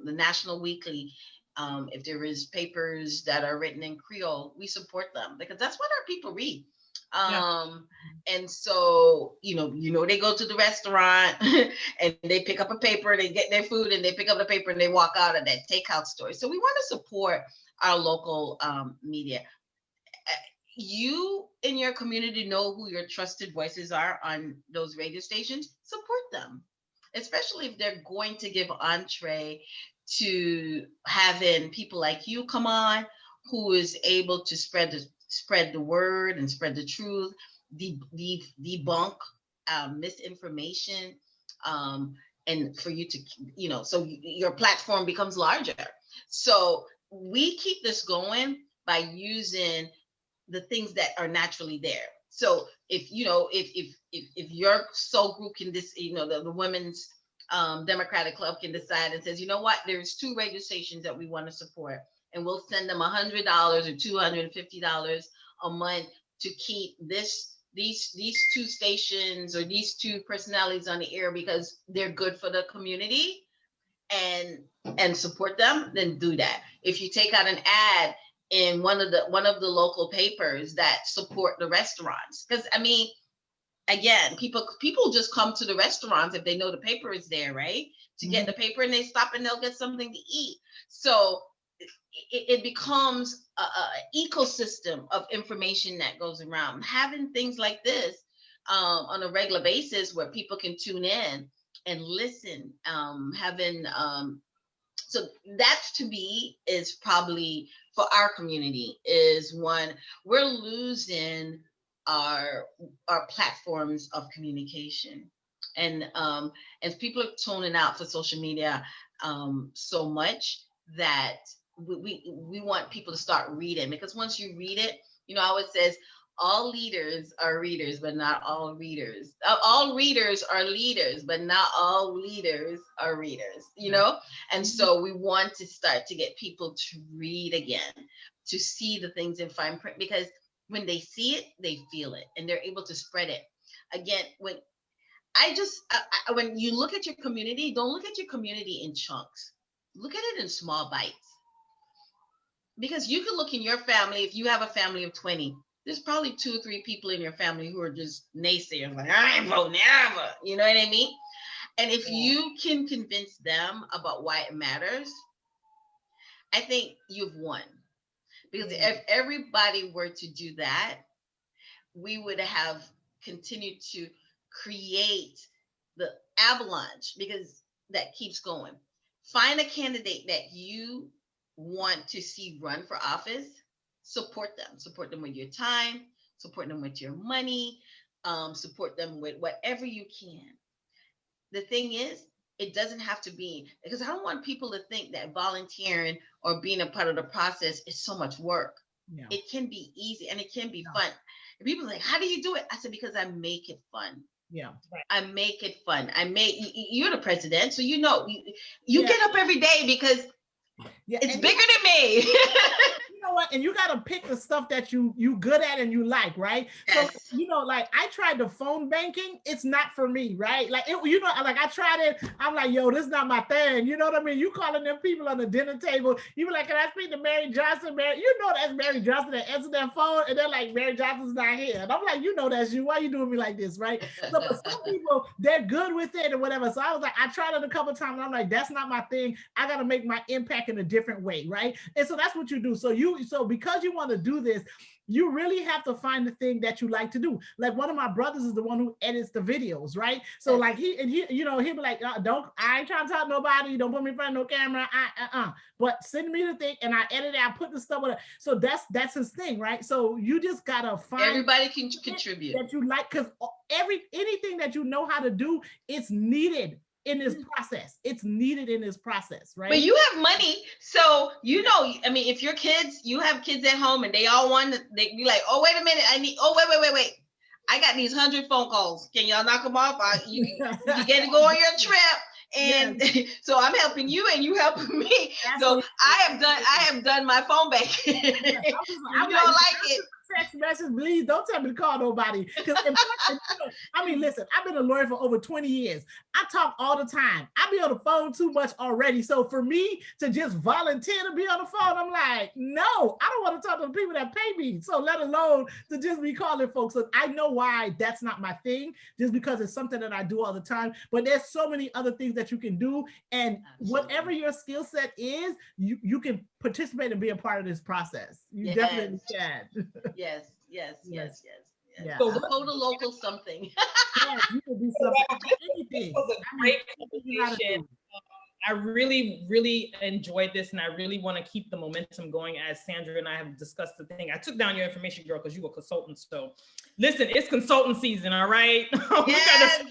the National Weekly. If there is papers that are written in Creole, we support them because that's what our people read. And so, they go to the restaurant and they pick up a paper, they get their food and they pick up the paper and they walk out of that takeout store. So we want to support our local media. You in your community know who your trusted voices are on those radio stations. Support them, especially if they're going to give entree to having people like you come on, who is able to spread the word and spread the truth, debunk misinformation, and for you to, so your platform becomes larger. So we keep this going by using the things that are naturally there. So if your soul group can the women's Democratic Club can decide and says, you know what, there's 2 radio stations that we want to support, and we'll send them $100 or $250 a month to keep these 2 stations or these 2 personalities on the air because they're good for the community, and support them, then do that. If you take out an ad in one of the local papers that support the restaurants, because I mean, again, people just come to the restaurants if they know the paper is there, right? To get the paper, and they stop and they'll get something to eat. So it becomes a ecosystem of information that goes around. Having things like this on a regular basis where people can tune in and listen, so that to me is probably for our community is one. We're losing our platforms of communication, and as people are tuning out for social media so much that we want people to start reading, because once you read it, how it says, all leaders are readers, but not all readers. All readers are leaders, but not all leaders are readers, And so we want to start to get people to read again, to see the things in fine print, because when they see it, they feel it, and they're able to spread it. Again, when you look at your community, don't look at your community in chunks. Look at it in small bites. Because you can look in your family, if you have a family of 20, there's probably 2 or 3 people in your family who are just naysayers, like, I ain't voting ever. You know what I mean? And if you can convince them about why it matters, I think you've won. Because if everybody were to do that, we would have continued to create the avalanche, because that keeps going. Find a candidate that you want to see run for office. Support them with your time, support them with your money, support them with whatever you can. The thing is, it doesn't have to be, because I don't want people to think that volunteering or being a part of the process is so much work. Yeah. It can be easy and it can be fun. And people are like, how do you do it? I said, because I make it fun. Yeah, I make it fun. You're the president, so you get up every day because it's bigger than me. know what? And you got to pick the stuff that you good at and you like, right? Yes. So, you know, like I tried the phone banking. It's not for me, right? Like, you know, like I tried it. I'm like, yo, this is not my thing. You know what I mean? You calling them people on the dinner table. You be like, can I speak to Mary Johnson? Mary, you know that's Mary Johnson that answered that phone. And they're like, Mary Johnson's not here. And I'm like, you know that's you. Why you doing me like this, right? So but some people, they're good with it or whatever. So I was like, I tried it a couple of times and I'm like, that's not my thing. I got to make my impact in a different way, right? And so that's what you do. So because you want to do this, you really have to find the thing that you like to do. Like one of my brothers is the one who edits the videos, right? So like he you know, he'll be like, I ain't trying to talk to nobody. Don't put me in front of no camera. But send me the thing and I edit it. I put the stuff with it. So that's his thing, right? So you just gotta find everybody can contribute that you like, because anything that you know how to do, it's needed in this process. It's needed in this process, right? But you have money, so you know. I mean, if your kids, you have kids at home, and they all want to, they be like, "Oh, wait a minute, I need. Oh, wait. I got these 100 phone calls. Can y'all knock them off? You get to go on your trip." And so I'm helping you, and you helping me. So I have done my phone banking. I don't like it. Text message, please don't tell me to call nobody. I mean, listen, I've been a lawyer for over 20 years. I talk all the time. I be on the phone too much already. So for me to just volunteer to be on the phone, I'm like, no, I don't want to talk to the people that pay me. So let alone to just be calling folks. So I know why that's not my thing, just because it's something that I do all the time. But there's so many other things that you can do. And whatever your skill set is, you can participate and be a part of this process. You definitely can. Yes. Yeah. So go to local something. You can do something. Anything. This was a great conversation. I really, really enjoyed this, and I really want to keep the momentum going as Sandra and I have discussed the thing. I took down your information, girl, because you were a consultant. So listen, it's consultant season, all right? Yes.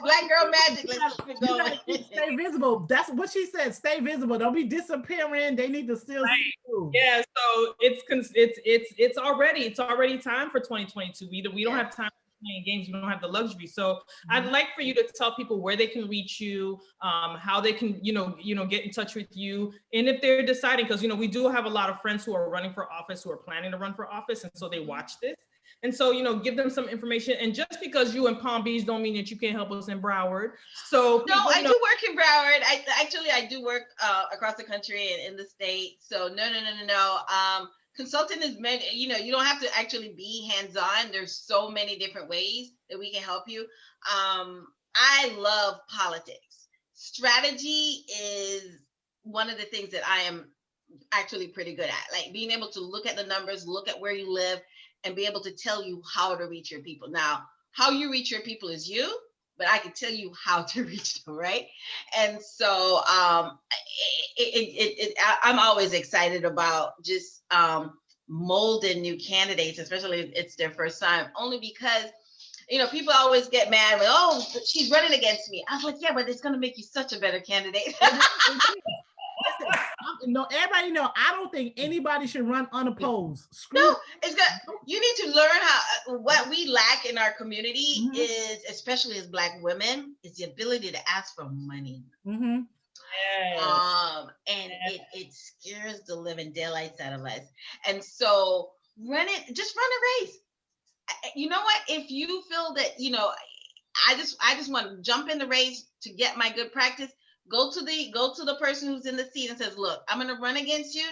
Black girl magic. Let's keep it going. Stay visible. That's what she said. Stay visible. Don't be disappearing. They need to still see you. Yeah, so it's already time for 2022. We don't have time playing games. We don't have the luxury. So I'd like for you to tell people where they can reach you, how they can, get in touch with you. And if they're deciding, because, we do have a lot of friends who are running for office, who are planning to run for office. And so they watch this. And so, give them some information. And just because you in Palm Beach don't mean that you can't help us in Broward. So no, I do work in Broward. I do work across the country and in the state. So no. Consulting is meant, you don't have to actually be hands-on. There's so many different ways that we can help you. I love politics. Strategy is one of the things that I am actually pretty good at, like being able to look at the numbers, look at where you live, and be able to tell you how to reach your people. Now, how you reach your people is you, but I can tell you how to reach them, right? And so I'm always excited about just molding new candidates, especially if it's their first time, only because, people always get mad when, oh, she's running against me. I was like, yeah, but it's going to make you such a better candidate. No, everybody know, I don't think anybody should run unopposed. No, it's good. You need to learn what we lack in our community is, especially as Black women, is the ability to ask for money. And it scares the living daylights out of us. And so just run a race. You know what? If you feel that, I just want to jump in the race to get my good practice, go to the person who's in the seat and says, look, I'm going to run against you.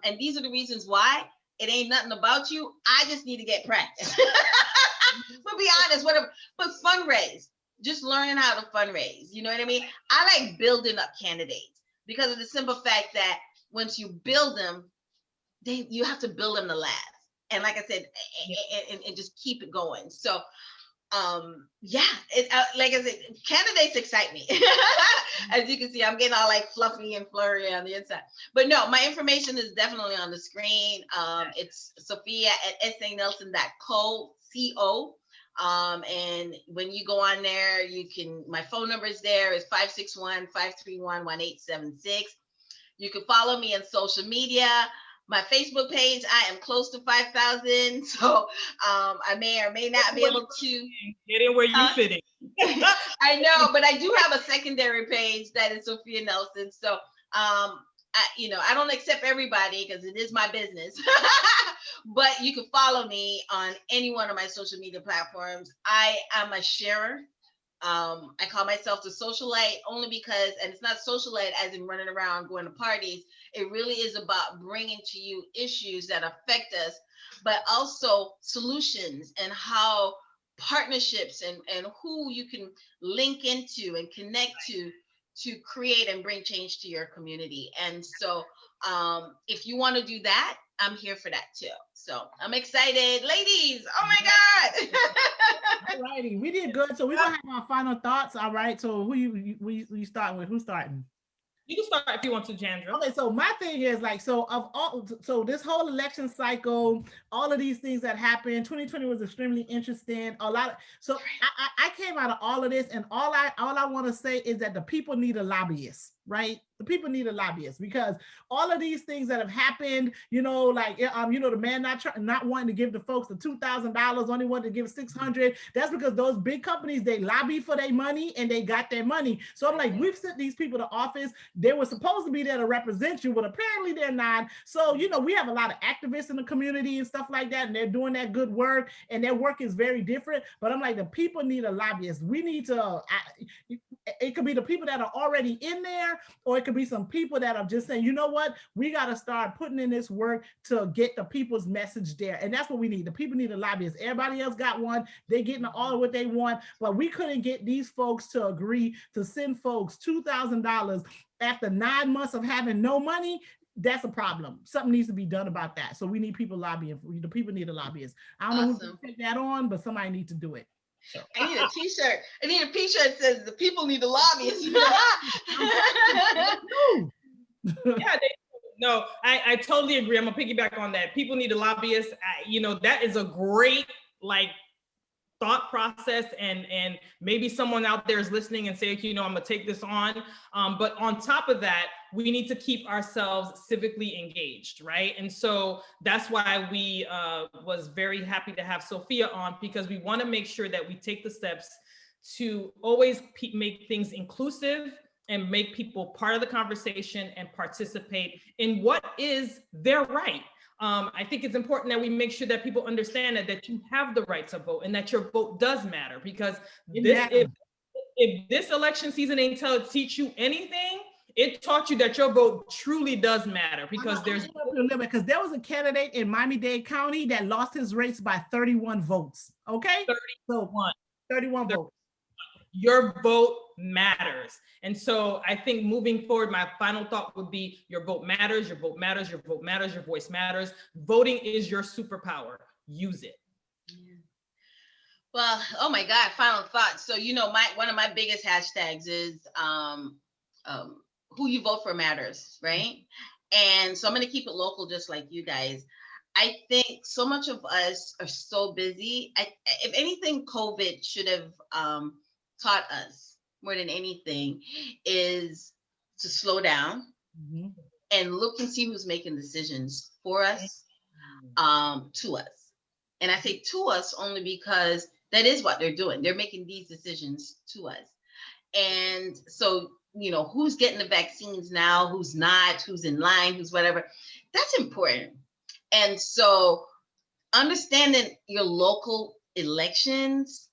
And these are the reasons why. It ain't nothing about you. I just need to get practice. But be honest, whatever. But fundraise. Just learning how to fundraise. You know what I mean? I like building up candidates because of the simple fact that once you build them, you have to build them to last. And like I said, and just keep it going. So like I said, candidates excite me. As you can see, I'm getting all like fluffy and flurry on the inside. But no, my information is definitely on the screen. It's Sophia at sanelson.co. And when you go on there, my phone number is there. It's 561-531-1876. You can follow me on social media. My Facebook page, I am close to 5,000. So I may or may not be able to get in where you fit in. I know, but I do have a secondary page that is Sophia Nelson. So I don't accept everybody because it is my business, but you can follow me on any one of my social media platforms. I am a sharer. I call myself the socialite only because, and it's not socialite as in running around going to parties. It really is about bringing to you issues that affect us, but also solutions and how partnerships and who you can link into and connect to create and bring change to your community. And so if you want to do that, I'm here for that too. So I'm excited. Ladies, oh my God. All righty, we did good. So we're gonna have our final thoughts. All right. So who you starting with? Who's starting? You can start if you want to, Jandra. Okay, so my thing is like, so this whole election cycle, all of these things that happened, 2020 was extremely interesting. So I came out of all of this, and all I want to say is that the people need a lobbyist, right? The people need a lobbyist, because all of these things that have happened, like the man not wanting to give the folks the $2,000, only wanted to give $600. That's because those big companies, they lobby for their money and they got their money. So I'm like, we've sent these people to office. They were supposed to be there to represent you, but apparently they're not. So we have a lot of activists in the community and stuff like that, and they're doing that good work, and their work is very different. But I'm like, the people need a lobbyist. We need to. It could be the people that are already in there, or it could be some people that are just saying, you know what, we got to start putting in this work to get the people's message there. And that's what we need. The people need a lobbyist. Everybody else got one. They're getting all of what they want, but we couldn't get these folks to agree to send folks $2,000 after 9 months of having no money. That's a problem. Something needs to be done about that. So we need people lobbying. The people need a lobbyist. I don't know who's going to take that on, but somebody needs to do it. So. I need a t-shirt. I need a t-shirt that says the people need a lobbyist. No, I totally agree. I'm gonna piggyback on that. People need a lobbyist. That is a great thought process, and maybe someone out there is listening and say, I'm gonna take this on. But on top of that, we need to keep ourselves civically engaged, right? And so that's why we was very happy to have Sophia on, because we want to make sure that we take the steps to always make things inclusive and make people part of the conversation and participate in what is their right. I think it's important that we make sure that people understand that you have the right to vote and that your vote does matter, because if this election season ain't teach you anything, it taught you that your vote truly does matter, because there was a candidate in Miami-Dade County that lost his race by 31 votes. Okay, 31 votes. Your vote matters. And so I think moving forward, my final thought would be your vote matters, your vote matters, your vote matters, your voice matters. Voting is your superpower. Use it. Yeah. Well, oh my God, final thought. So, one of my biggest hashtags is who you vote for matters, right? And so I'm going to keep it local, just like you guys. I think so much of us are so busy. If anything, COVID should have taught us more than anything is to slow down and look and see who's making decisions for us, to us. And I say to us only because that is what they're doing. They're making these decisions to us. And so, who's getting the vaccines now, who's not, who's in line, who's whatever, that's important. And so understanding your local elections,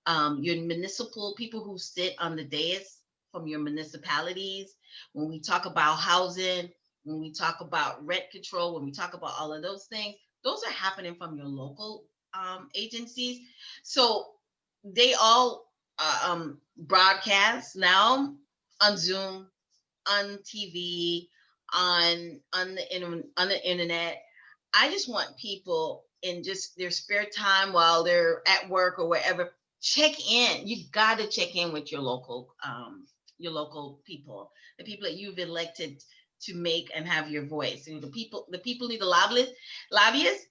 your municipal people who sit on the dais from your municipalities, when we talk about housing, when we talk about rent control, when we talk about all of those things, those are happening from your local agencies. So they all broadcast now on Zoom, on TV, on the internet. I just want people in just their spare time while they're at work or wherever, check in. You got to check in with your local people, the people that you've elected to make and have your voice. And the people need a lobbyist.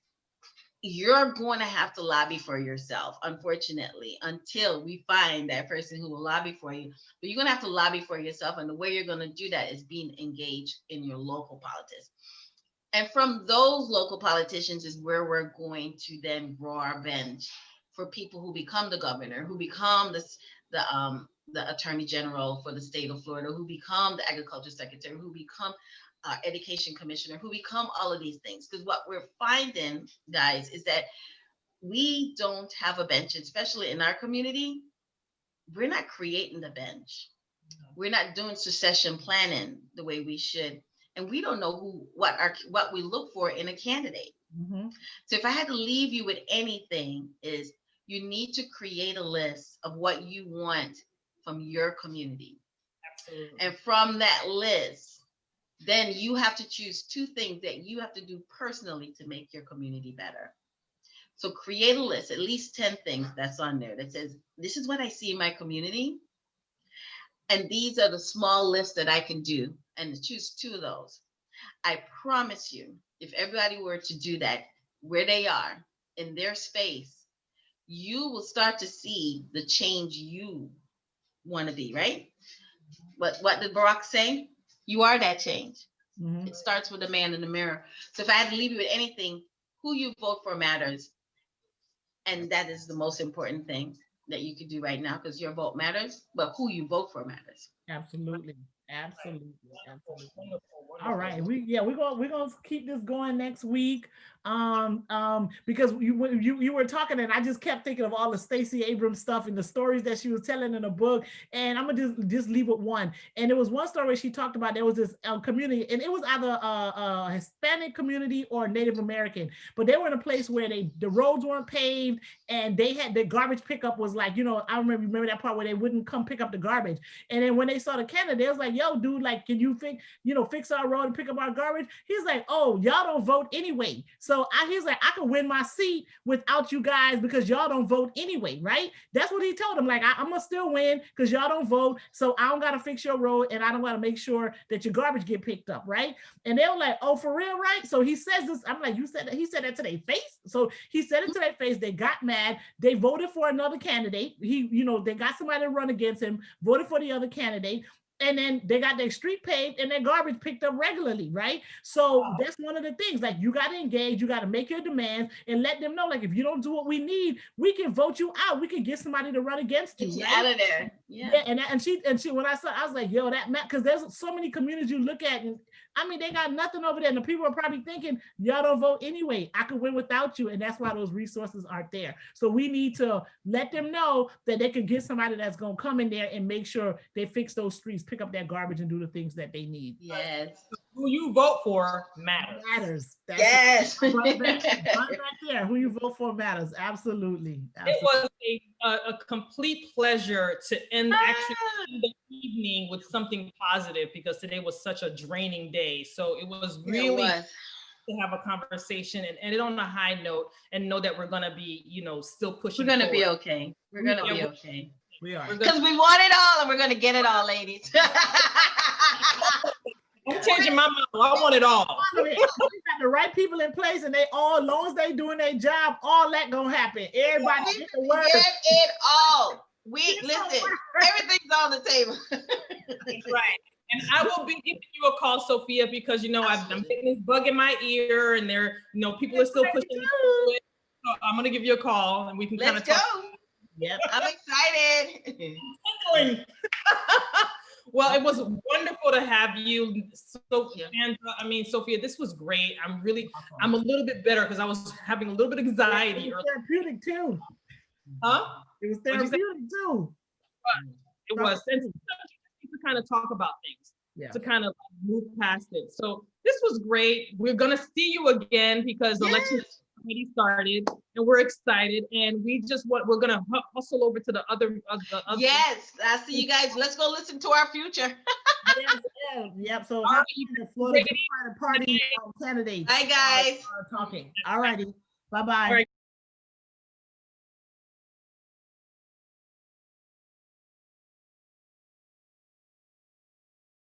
You're going to have to lobby for yourself, unfortunately, until we find that person who will lobby for you. But you're going to have to lobby for yourself. And the way you're going to do that is being engaged in your local politics. And from those local politicians is where we're going to then grow our bench for people who become the governor, who become the attorney general for the state of Florida, who become the agriculture secretary, who become our education commissioner, who become all of these things. Because what we're finding, guys, is that we don't have a bench, especially in our community. We're not creating the bench. We're not doing succession planning the way we should, and we don't know what we look for in a candidate. So if I had to leave you with anything, is you need to create a list of what you want from your community. Absolutely. And from that list, then you have to choose 2 things that you have to do personally to make your community better. So create a list, at least 10 things that's on there that says, this is what I see in my community. And these are the small lists that I can do, and choose 2 of those. I promise you, if everybody were to do that where they are in their space, you will start to see the change you want to be, right? But what did Barack say? You are that change. It starts with the man in the mirror. So if I had to leave you with anything, who you vote for matters. And that is the most important thing that you can do right now, because your vote matters, but who you vote for matters. Absolutely. All right, we're gonna keep this going next week. Because you were talking, and I just kept thinking of all the Stacey Abrams stuff and the stories that she was telling in the book. And I'm gonna just leave with one. And it was one story she talked about. There was this community, and it was either a Hispanic community or Native American, but they were in a place where the roads weren't paved, and they had the garbage pickup was like, I remember that part where they wouldn't come pick up the garbage. And then when they saw the candidate, they was like, yo, dude, like, can you fix our road and pick up our garbage? He's like, oh, y'all don't vote anyway. So he's like, I can win my seat without you guys because y'all don't vote anyway, right? That's what he told him. Like, I'm gonna still win because y'all don't vote. So I don't gotta fix your road, and I don't gotta make sure that your garbage get picked up, right? And they were like, oh, for real, right? So he says this. I'm like, you said that? He said that to their face. So he said it to their face. They got mad. They voted for another candidate. They got somebody to run against him, voted for the other candidate. And then they got their street paved and their garbage picked up regularly, right? So that's one of the things. Like, you got to engage, you got to make your demands and let them know, like, if you don't do what we need, we can vote you out. We can get somebody to run against you. Right? Out of there. Yeah. And she when I saw, I was like, yo, that because there's so many communities you look at, and I mean, they got nothing over there, and the people are probably thinking, y'all don't vote anyway. I could win without you, and that's why those resources aren't there. So we need to let them know that they can get somebody that's gonna come in there and make sure they fix those streets, pick up that garbage, and do the things that they need. Yes. Who you vote for matters. That's yes. Right back there. Who you vote for matters. Absolutely. It was a complete pleasure to end the evening with something positive, because today was such a draining day. So it was really to have a conversation and end it on a high note, and know that we're gonna be, still pushing. We're gonna be okay. We're gonna be okay. We are. Because we want it all, and we're gonna get it all, ladies. I'm changing my mind. I want it all. We got the right people in place, and as long as they doing their job, all that gonna happen. Everybody get the word. Get it all. Listen. Everything's on the table. Right. And I will be giving you a call, Sophia, because I'm getting this bug in my ear, and people are still pushing through it. So I'm gonna give you a call, and we can kind of talk. Let's go. Yep. I'm excited. Well, it was wonderful to have you, Sophia. Sophia, this was great. I'm a little bit better because I was having a little bit of anxiety. It was therapeutic too. Huh? It was therapeutic too. It was. And to kind of talk about things, to kind of move past it. So this was great. We're gonna see you again because the election already started, and we're excited, and we're gonna hustle over to the other. Yes, I see you guys. Let's go listen to our future. Yep. So Florida party candidates. Bye, guys. Talking. All righty. Bye-bye.